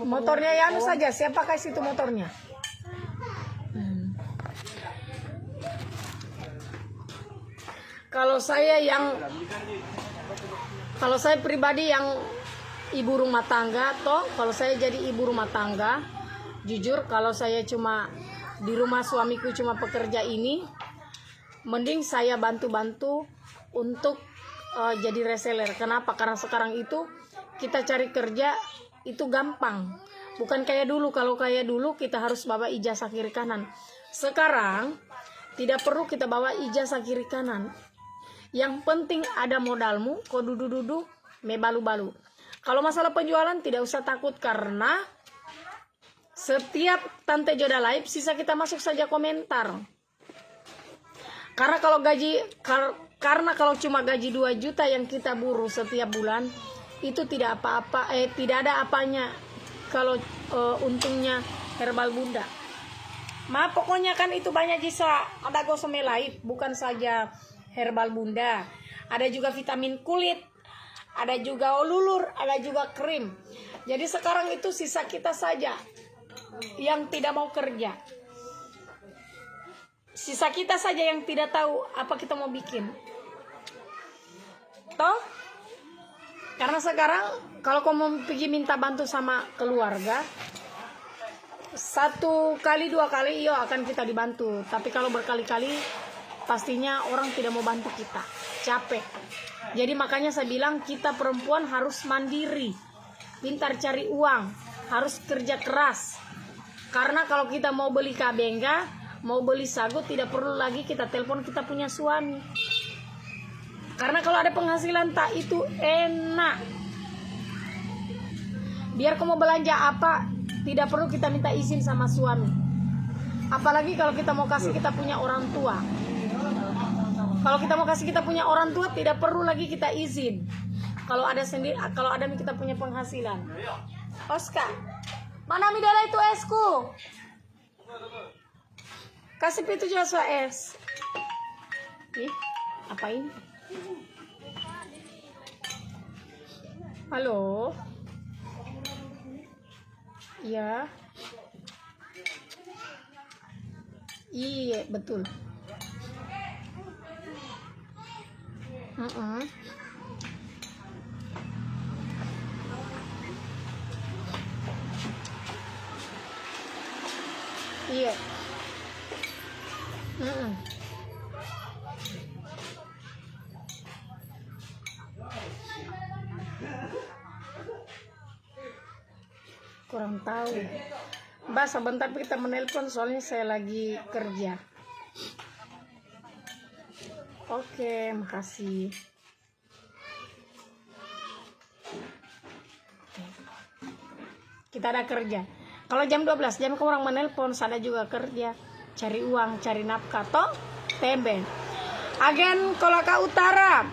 Motornya ya saja, siapa kasih itu motornya? Kalau saya pribadi yang ibu rumah tangga toh, kalau saya jadi ibu rumah tangga, jujur kalau saya cuma di rumah suamiku cuma pekerja ini, mending saya bantu-bantu untuk jadi reseller. Kenapa? Karena sekarang itu kita cari kerja itu gampang. Bukan kayak dulu. Kalau kayak dulu kita harus bawa ijazah kiri kanan. Sekarang tidak perlu kita bawa ijazah kiri kanan. Yang penting ada modalmu, kau duduk-duduk, me balu-balu. Kalau masalah penjualan tidak usah takut karena setiap Tante Joda live sisa kita masuk saja komentar. Karena kalau cuma gaji 2 juta yang kita buruh setiap bulan, itu tidak apa-apa, tidak ada apanya kalau untungnya herbal Bunda. Pokoknya kan itu banyak jisa, ada gosome live, bukan saja herbal Bunda. Ada juga vitamin kulit, ada juga olulur, ada juga krim. Jadi sekarang itu sisa kita saja yang tidak mau kerja. Sisa kita saja yang tidak tahu apa kita mau bikin. Toh? Karena sekarang kalau kamu pergi minta bantu sama keluarga, 1 kali 2 kali akan kita dibantu. Tapi kalau berkali-kali pastinya orang tidak mau bantu kita. Capek. Jadi makanya saya bilang kita perempuan harus mandiri. Pintar cari uang, harus kerja keras. Karena kalau kita mau beli kabengga, mau beli sagu, tidak perlu lagi kita telepon kita punya suami. Karena kalau ada penghasilan tak itu enak. Biar kamu belanja apa, tidak perlu kita minta izin sama suami. Apalagi kalau kita mau kasih kita punya orang tua. Kalau kita mau kasih kita punya orang tua, tidak perlu lagi kita izin. Kalau ada kita punya penghasilan. Oscar, mana midala itu esku? Kasih itu Joshua es. Apa ini? Halo. Ya. Iya, betul. Iya. Kurang tahu. Mbak, sebentar kita menelpon soalnya saya lagi kerja. Oke, makasih. Kita ada kerja. Kalau jam 12 jam orang menelpon, saya juga kerja, cari uang, cari nafkah, toh tembe. Agen Kolaka Utara,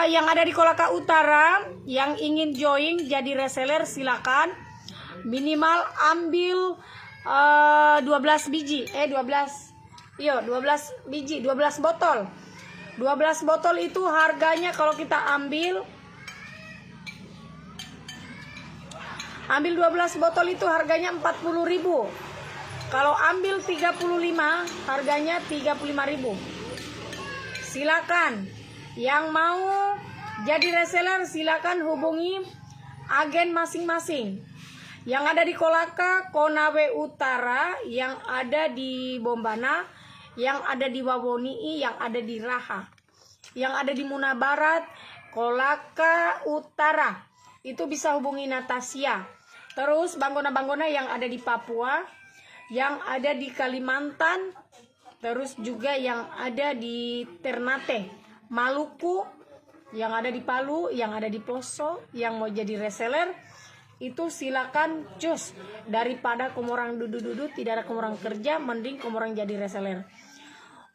yang ada di Kolaka Utara, yang ingin join jadi reseller silakan. Minimal ambil 12 biji, 12 biji, 12 botol. 12 botol itu harganya kalau kita ambil 12 botol itu harganya 40.000. Kalau ambil 35 harganya 35.000. Silakan yang mau jadi reseller silakan hubungi agen masing-masing. Yang ada di Kolaka, Konawe Utara, yang ada di Bombana, yang ada di Wawonii, yang ada di Raha, yang ada di Muna Barat, Kolaka Utara. Itu bisa hubungi Natasha. Terus banggona-banggona yang ada di Papua, yang ada di Kalimantan, terus juga yang ada di Ternate, Maluku, yang ada di Palu, yang ada di Poso, yang mau jadi reseller, itu silakan cus. Daripada komorang duduk-duduk tidak ada komorang kerja, mending komorang jadi reseller.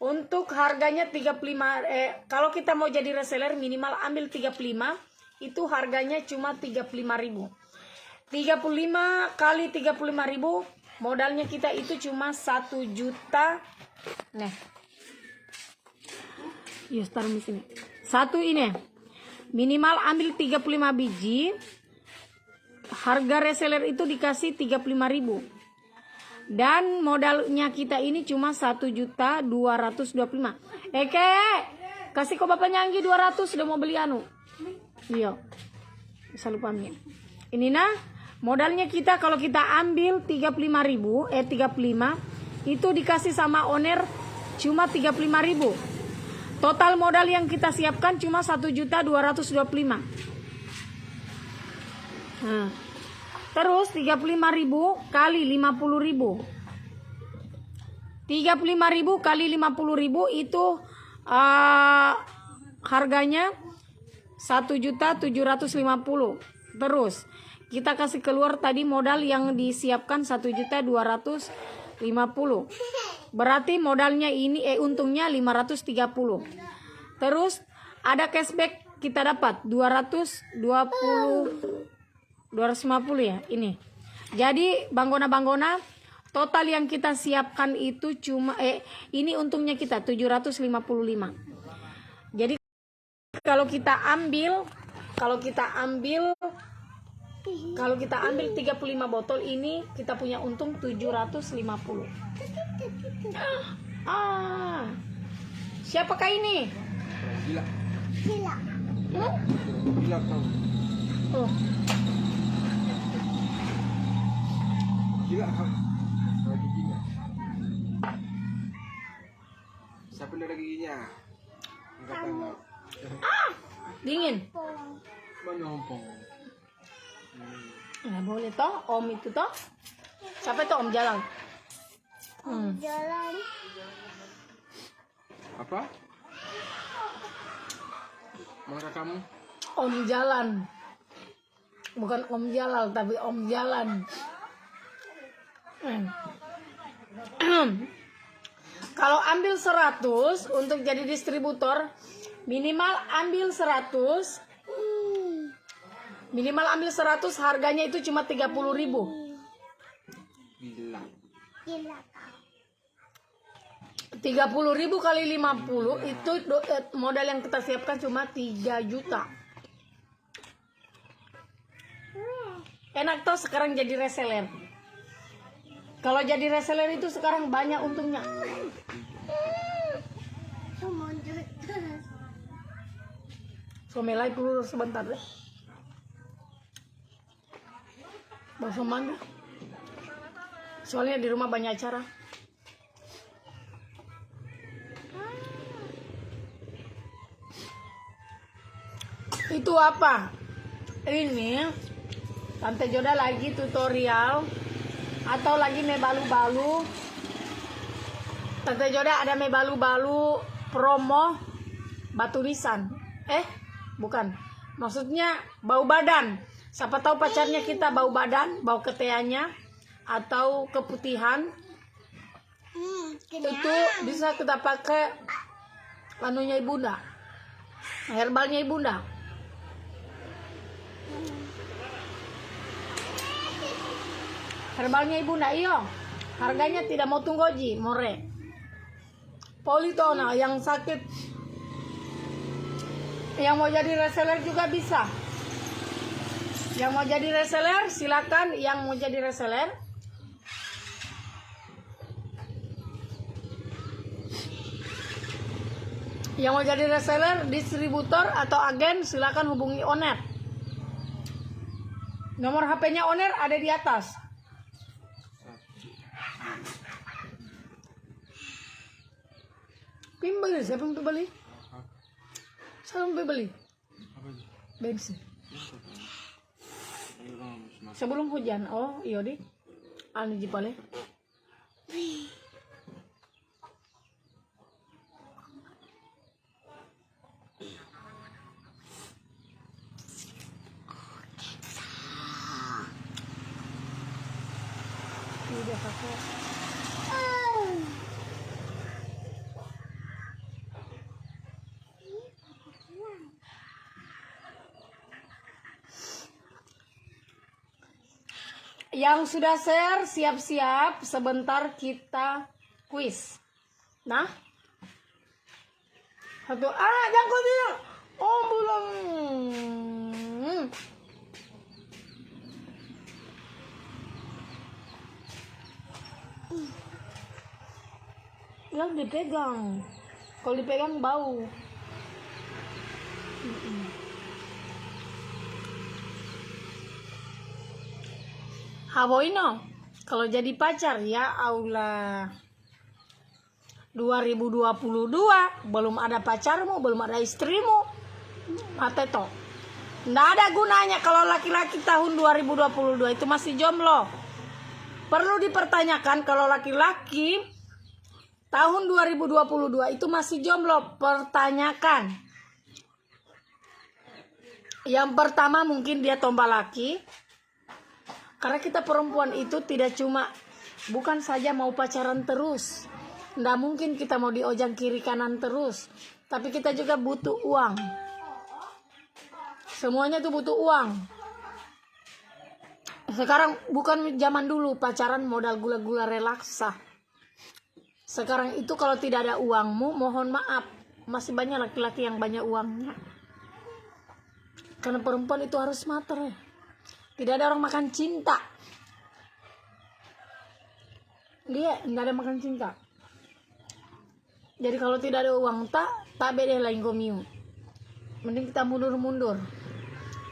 Untuk harganya 35, kalau kita mau jadi reseller minimal ambil 35, itu harganya cuma 35.000. 35 kali 35.000, modalnya kita itu cuma 1 juta. Nah, yuk taruh di sini. Satu ini minimal ambil 35 biji. Harga reseller itu dikasih 35.000. Dan modalnya kita ini cuma 1.225.000. Eke, kasih kok bapaknya Anggi 200 sudah mau beli anu. Iya. Bisa lupa nih. Ini nah, modalnya kita kalau kita ambil 35.000, 35 itu dikasih sama owner cuma 35.000. Total modal yang kita siapkan cuma 1.225.000. Nah, terus 35.000 kali 50.000. 35.000 kali 50.000 itu harganya 1.750.000. Terus kita kasih keluar tadi modal yang disiapkan 1.250.000. Berarti modalnya ini untungnya 530. Terus ada cashback kita dapat 250 ya ini. Jadi banggona-banggona total yang kita siapkan itu cuma ini untungnya kita 755. Jadi kalau kita ambil 35 botol ini kita punya untung 750. Siapakah ini? Gila. Hmm? Gila kau. Oh. Gila kau. Lagi giginya. Siapa yang giginya? Angkat tangan. Dingin. Mana ompong? Nggak boleh toh, om itu toh. Siapa itu om Jalan? Jalan. Apa? Mana kamu? Om Jalan. Bukan om Jalal tapi om Jalan. Kalau ambil 100 untuk jadi distributor minimal ambil 100. Minimal ambil 100 harganya itu cuma 30.000. Gila. Gila. 30.000 kali 50 itu modal yang kita siapkan cuma 3 juta. Enak toh sekarang jadi reseller. Kalau jadi reseller itu sekarang banyak untungnya. Somelai dulu sebentar deh. Bakso mangga. Soalnya di rumah banyak acara. Itu apa? Ini Tante Joda lagi tutorial atau lagi me balu-balu. Tante Joda ada me balu-balu promo batu nisan. Bukan. Maksudnya bau badan. Siapa tahu pacarnya kita bau badan, bau keteanya atau keputihan. Itu bisa kita pakai anunya ibunda. Herbalnya ibunda. Herbalnya ibunda iyo. Harganya tidak mau tunggoji, more. Politona yang sakit, yang mau jadi reseller juga bisa. Yang mau jadi reseller silakan. Yang mau jadi reseller distributor atau agen silakan hubungi Oner. Nomor HP-nya Oner ada di atas. Pimbeli, siapa yang beli? Siapa yang beli? Apa itu? Bensin. Ayo, Bang, semangat. Sebelum hujan. Oh, iya di. Anu jipale. Udah kakak. Yang sudah share siap-siap, sebentar kita quiz. Nah, jangan kau bilang. Oh belum. Yang dipegang. Kalau dipegang bau. Haboino, kalau jadi pacar ya Allah. 2022 belum ada pacarmu, belum ada istrimu. Mateto. Nggak ada gunanya kalau laki-laki tahun 2022 itu masih jomblo. Perlu dipertanyakan kalau laki-laki tahun 2022 itu masih jomblo. Pertanyakan. Yang pertama mungkin dia tombak laki. Karena kita perempuan itu tidak cuma bukan saja mau pacaran terus. Nggak mungkin kita mau diojang kiri kanan terus. Tapi kita juga butuh uang. Semuanya tuh butuh uang. Sekarang bukan zaman dulu pacaran modal gula-gula relaksa. Sekarang itu kalau tidak ada uangmu, mohon maaf. Masih banyak laki-laki yang banyak uangnya. Karena perempuan itu harus mater ya. Tidak ada orang makan cinta. Dia tidak ada makan cinta. Jadi kalau tidak ada uang tak beda lain gomiu. Mending kita mundur-mundur.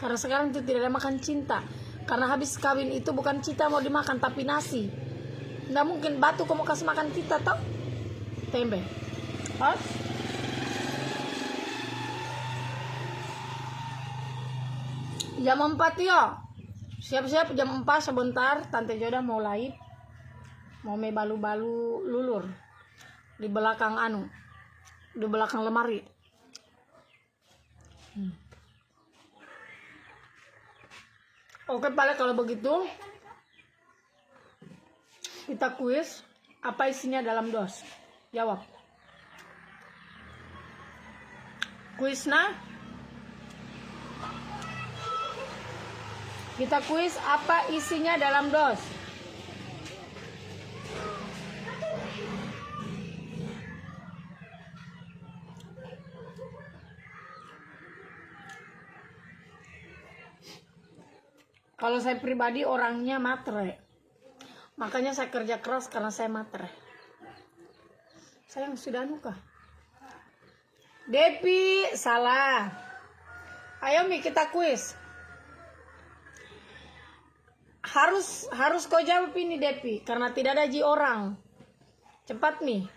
Karena sekarang itu tidak ada makan cinta. Karena habis kawin itu bukan cinta mau dimakan tapi nasi. Tidak mungkin batu kau mau kasih makan kita toh. Tempe. Hah? Jam 4 yo. Siap-siap jam 4 sebentar. Tante Joda mau live. Mau me balu-balu lulur. Di belakang di belakang lemari. Oke, Pale, kalau begitu kita kuis apa isinya dalam dos. Jawab. Kuisnya kita kuis apa isinya dalam dos. Kalau saya pribadi orangnya matre. Makanya saya kerja keras karena saya matre. Sayang sudah nuka. Depi salah. Ayo Mi kita kuis. Harus kau jawab ini Depi karena tidak ada ji orang. Cepat Mi.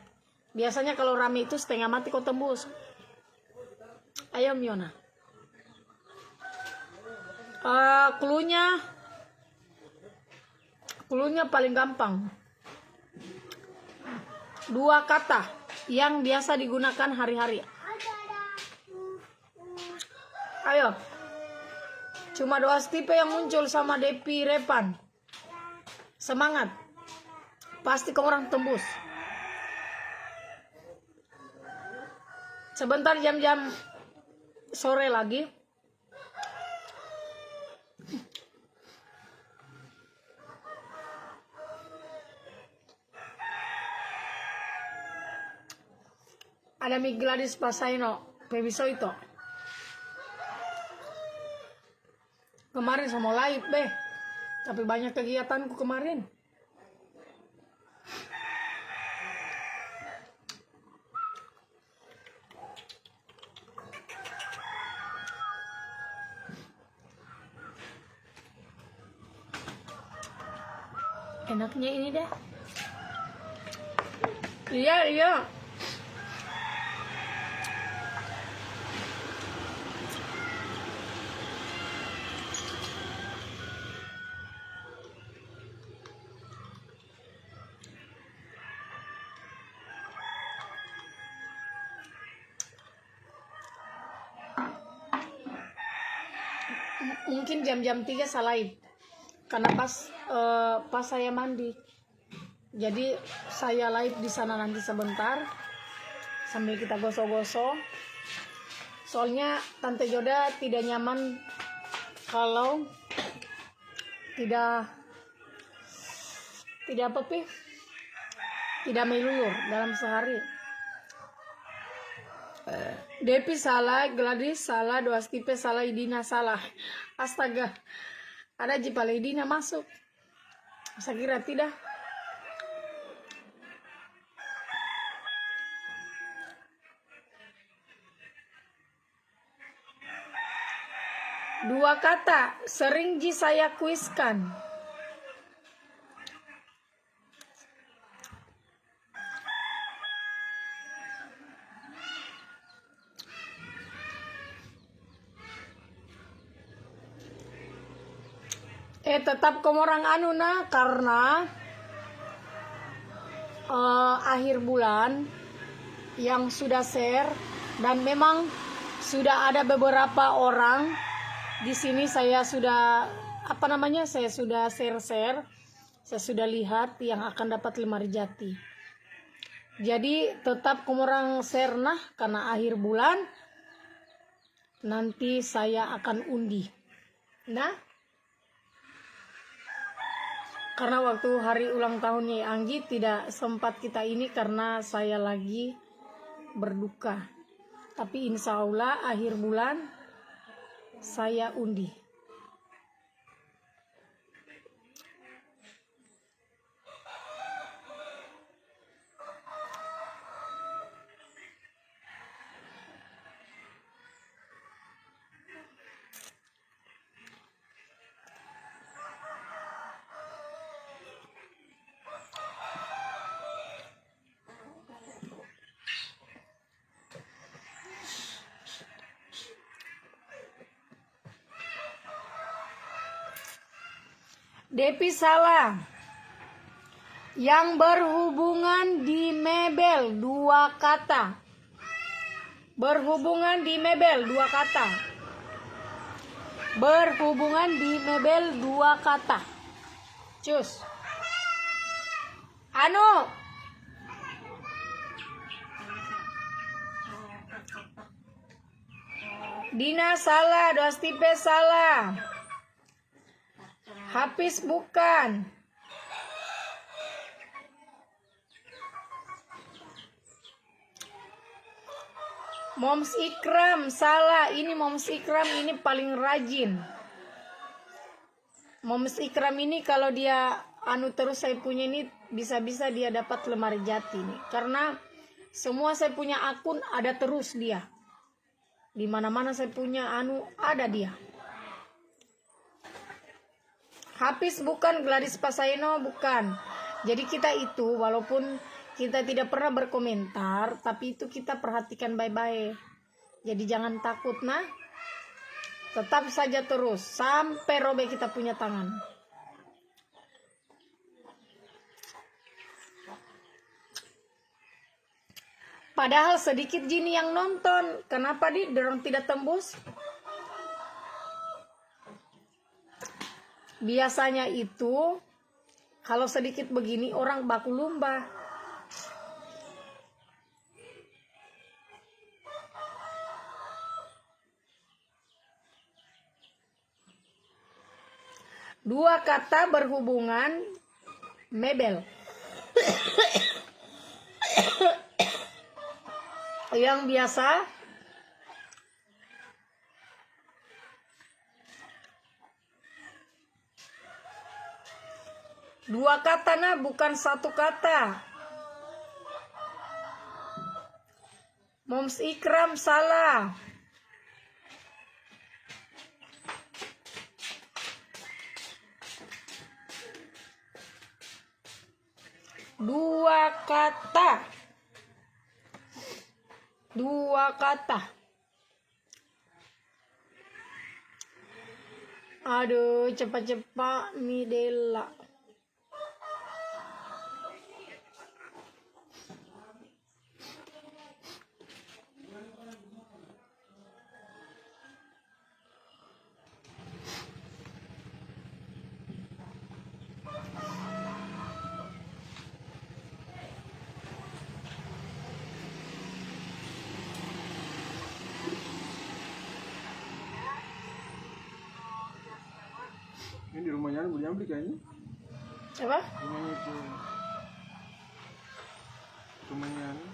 Biasanya kalau rame itu setengah mati kau tembus. Ayo Miona. Cluenya paling gampang. 2 kata yang biasa digunakan hari-hari. Ayo. Cuma 2 stipe yang muncul sama Depi Repan. Semangat. Pasti kau orang tembus. Sebentar jam-jam sore lagi. Ada Mi Gladys Pasaino, Pebiso itu. Kemarin sama live be, tapi banyak kegiatanku kemarin. Enaknya ini deh. Iya. Mungkin jam-jam 3 saya live karena pas saya mandi, jadi saya live di sana nanti sebentar sambil kita gosok-gosok. Soalnya Tante Joda tidak nyaman kalau tidak tidak melulur dalam sehari. Depi salah, Gladys salah, 2 stipe salah, Idina salah. Astaga, ada Jipala Idina masuk. Saya kira tidak. Dua kata sering ji saya kuiskan. Tetap komorang anu nah karena akhir bulan yang sudah share dan memang sudah ada beberapa orang di sini. Saya sudah saya sudah share, saya sudah lihat yang akan dapat 5 rejati. Jadi tetap komorang share nah karena akhir bulan nanti saya akan undi. Nah, karena waktu hari ulang tahunnya Anggi tidak sempat kita ini karena saya lagi berduka. Tapi insya Allah akhir bulan saya undi. Depi salah. Yang berhubungan di mebel 2 kata. Berhubungan di mebel 2 kata. Berhubungan di mebel 2 kata. Cus. Anu. Dina salah, 2 stipe salah. Hafiz bukan. Moms Ikram salah. Ini Moms Ikram ini paling rajin. Moms Ikram ini kalau dia anu terus saya punya ini bisa-bisa dia dapat lemari jati nih. Karena semua saya punya akun ada terus dia. Di mana-mana saya punya anu ada dia. Hafiz bukan, Gladys Pasayeno bukan. Jadi kita itu walaupun kita tidak pernah berkomentar, tapi itu kita perhatikan baik-baik. Jadi jangan takut nah. Tetap saja terus sampai robek kita punya tangan. Padahal sedikit jini yang nonton. Kenapa dorong tidak tembus? Biasanya itu kalau sedikit begini orang baku lumba. Dua kata berhubungan mebel. Yang biasa dua kata nah bukan satu kata. Moms Ikram salah. Dua kata. Dua kata. Aduh, cepat-cepat Midela. Ini di rumahnya anu boleh beli kayaknya. Apa? Rumahnya itu. Rumahnya anu.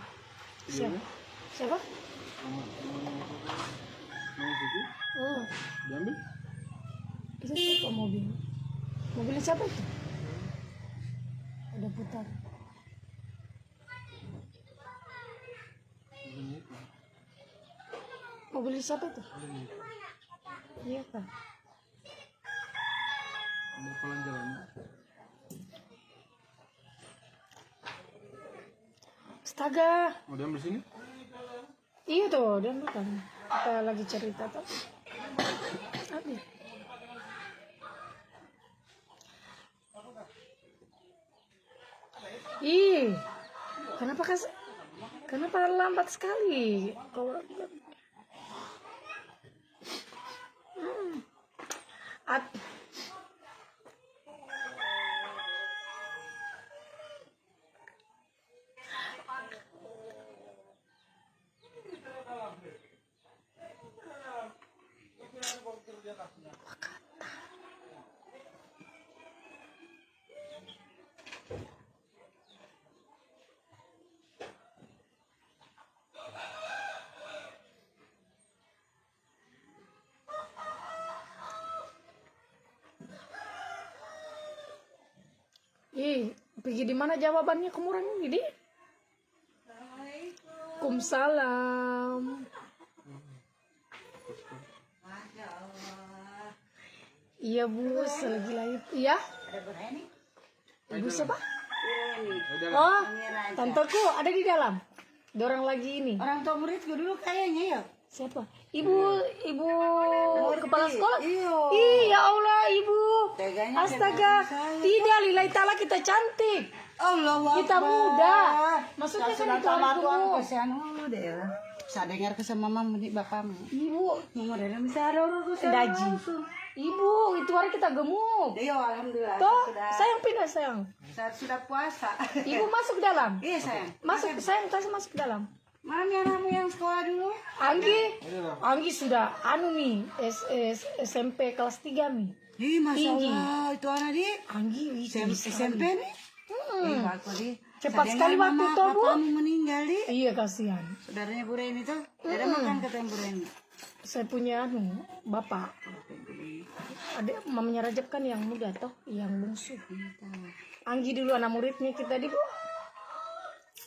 Siapa? Videonya. Siapa? Rumahnya itu. Rumahnya itu. Oh, Diambil. itu siapa mobil? Mobilnya siapa itu? Udah putar. Rumahnya itu. Mobilnya siapa itu? Rumahnya itu. Iya kak. Mau pelan jalan. Astaga. Mau diambil sini? Iya tuh, dia bukan. Kita lagi cerita tuh. Abi. Ih, kenapa lambat sekali? Hmm. Ih, pergi di mana jawabannya kemurang ini? Waalaikumsalam. Iya bu, selagi lahir. Iya. Ibu siapa? Oh, tanteku ada di dalam. Dorang lagi ini. Orang tua muridku dulu kayaknya ya. Siapa? Ibu kepala sekolah. Iya. Iya Allah ibu. Teganya Astaga. Tidak lillahi ta'ala kita cantik. Allah Kita muda. Maksudnya kan itu hari tuan gemuk. kesian deh ya. Saya dengar ke sama mama nih bapakmu. Ibu Mama dalam bisa ada orang kesian. daji. Ibu itu hari kita gemuk. Iya alhamdulillah. Toh Sudah, sayang pindah sayang. saya sudah puasa. Ibu masuk dalam. Iya sayang. Masuk sayang kasih masuk dalam. Mana anakmu yang sekolah dulu? Anggi sudah anu nih SMP kelas 3 nih. Ih masya Tinggi. Allah itu anak di Anggi bisa SMP nih. Ih bagus di. Cepat Saya sekali dengar waktu mama toh, Bu. bapakmu meninggal di. Iya kasihan. Saudaranya Bu Reni tuh. Ada makan kata Bu Reni. Saya punya anu bapak. Adik mamanya Rajab kan yang muda toh, yang bungsu. Anggi dulu anak muridnya kita di Bu.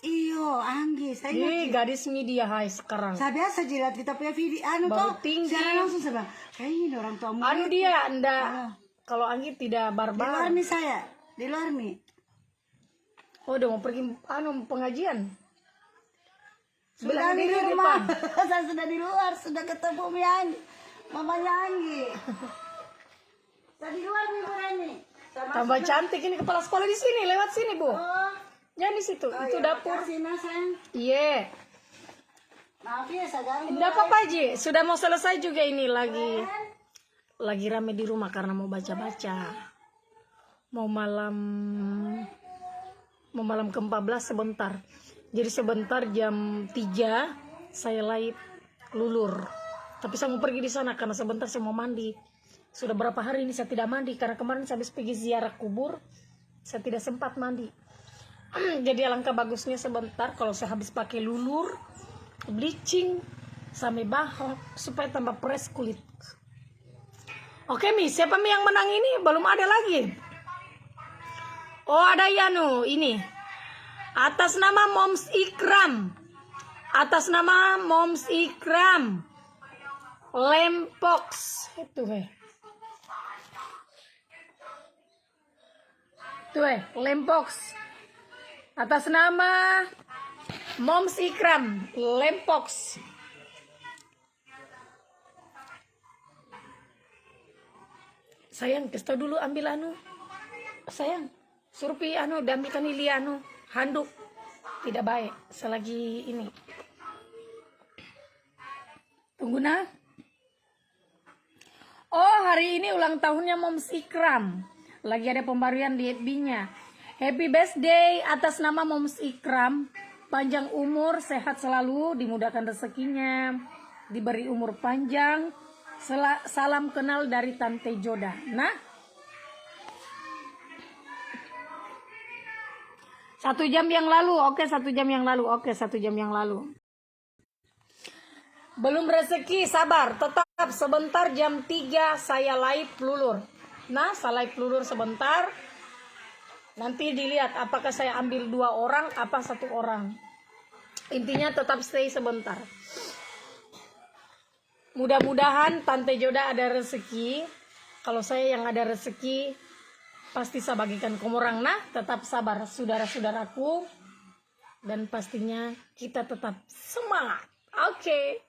Iyo, Anggi, saya Ih, gadis media high sekarang. saya biasa jilat kita punya video anu Baru toh. tinggi. Saya langsung saya bilang, kayaknya ini orang tua murid. Anu dia anda kalau Anggi tidak Di luar barbar. nih saya, di luar nih. Oh, udah mau pergi anu pengajian. Sudah Bilang di diri rumah. depan. Saya sudah di luar, sudah ketemu Anggi. Mamanya Anggi. Saya di luar nih Rani. Tambah cantik ini kepala sekolah di sini, lewat sini, Bu. Oh, Jangan di situ. Itu dapur. kasih mas sayang. Iya. Maaf ya, saya ganggu. Tidak apa-apa, Ji. Sudah mau selesai juga ini lagi rame di rumah karena mau baca-baca. Mau malam ke-14 sebentar. Jadi sebentar jam 3 saya live lulur. Tapi saya mau pergi di sana karena sebentar saya mau mandi. Sudah berapa hari ini saya tidak mandi karena kemarin saya habis pergi ziarah kubur. Saya tidak sempat mandi. Jadi alangkah bagusnya sebentar kalau saya habis pakai lulur, bleaching, sampai bahok supaya tambah fresh kulit. Oke Mi, siapa Mi yang menang ini? Belum ada lagi. Oh ada Yanu ini. Atas nama Moms Ikram. Atas nama Moms Ikram. Lempox. Itu Lempox. Atas nama Moms Ikram, Lempox. Sayang, kasih dulu ambil anu. Sayang, suruh pi anu, dambikan ili anu, handuk. Tidak baik, selagi ini. Tunggu nah. Oh, hari ini ulang tahunnya Moms Ikram. Lagi ada pembaruan di FB-nya. Happy birthday atas nama Moms Ikram. Panjang umur, sehat selalu, dimudahkan rezekinya, diberi umur panjang. Salam kenal dari Tante Joda. Nah, 1 jam yang lalu, oke 1 jam yang lalu, oke 1 jam yang lalu. Belum rezeki, sabar, tetap sebentar jam 3 saya live lulur. Nah, saya live lulur sebentar. Nanti dilihat apakah saya ambil 2 orang apa 1 orang. Intinya tetap stay sebentar. Mudah-mudahan Tante Joda ada rezeki. Kalau saya yang ada rezeki pasti saya bagikan ke orang. Nah, tetap sabar saudara-saudaraku. Dan pastinya kita tetap semangat. Oke.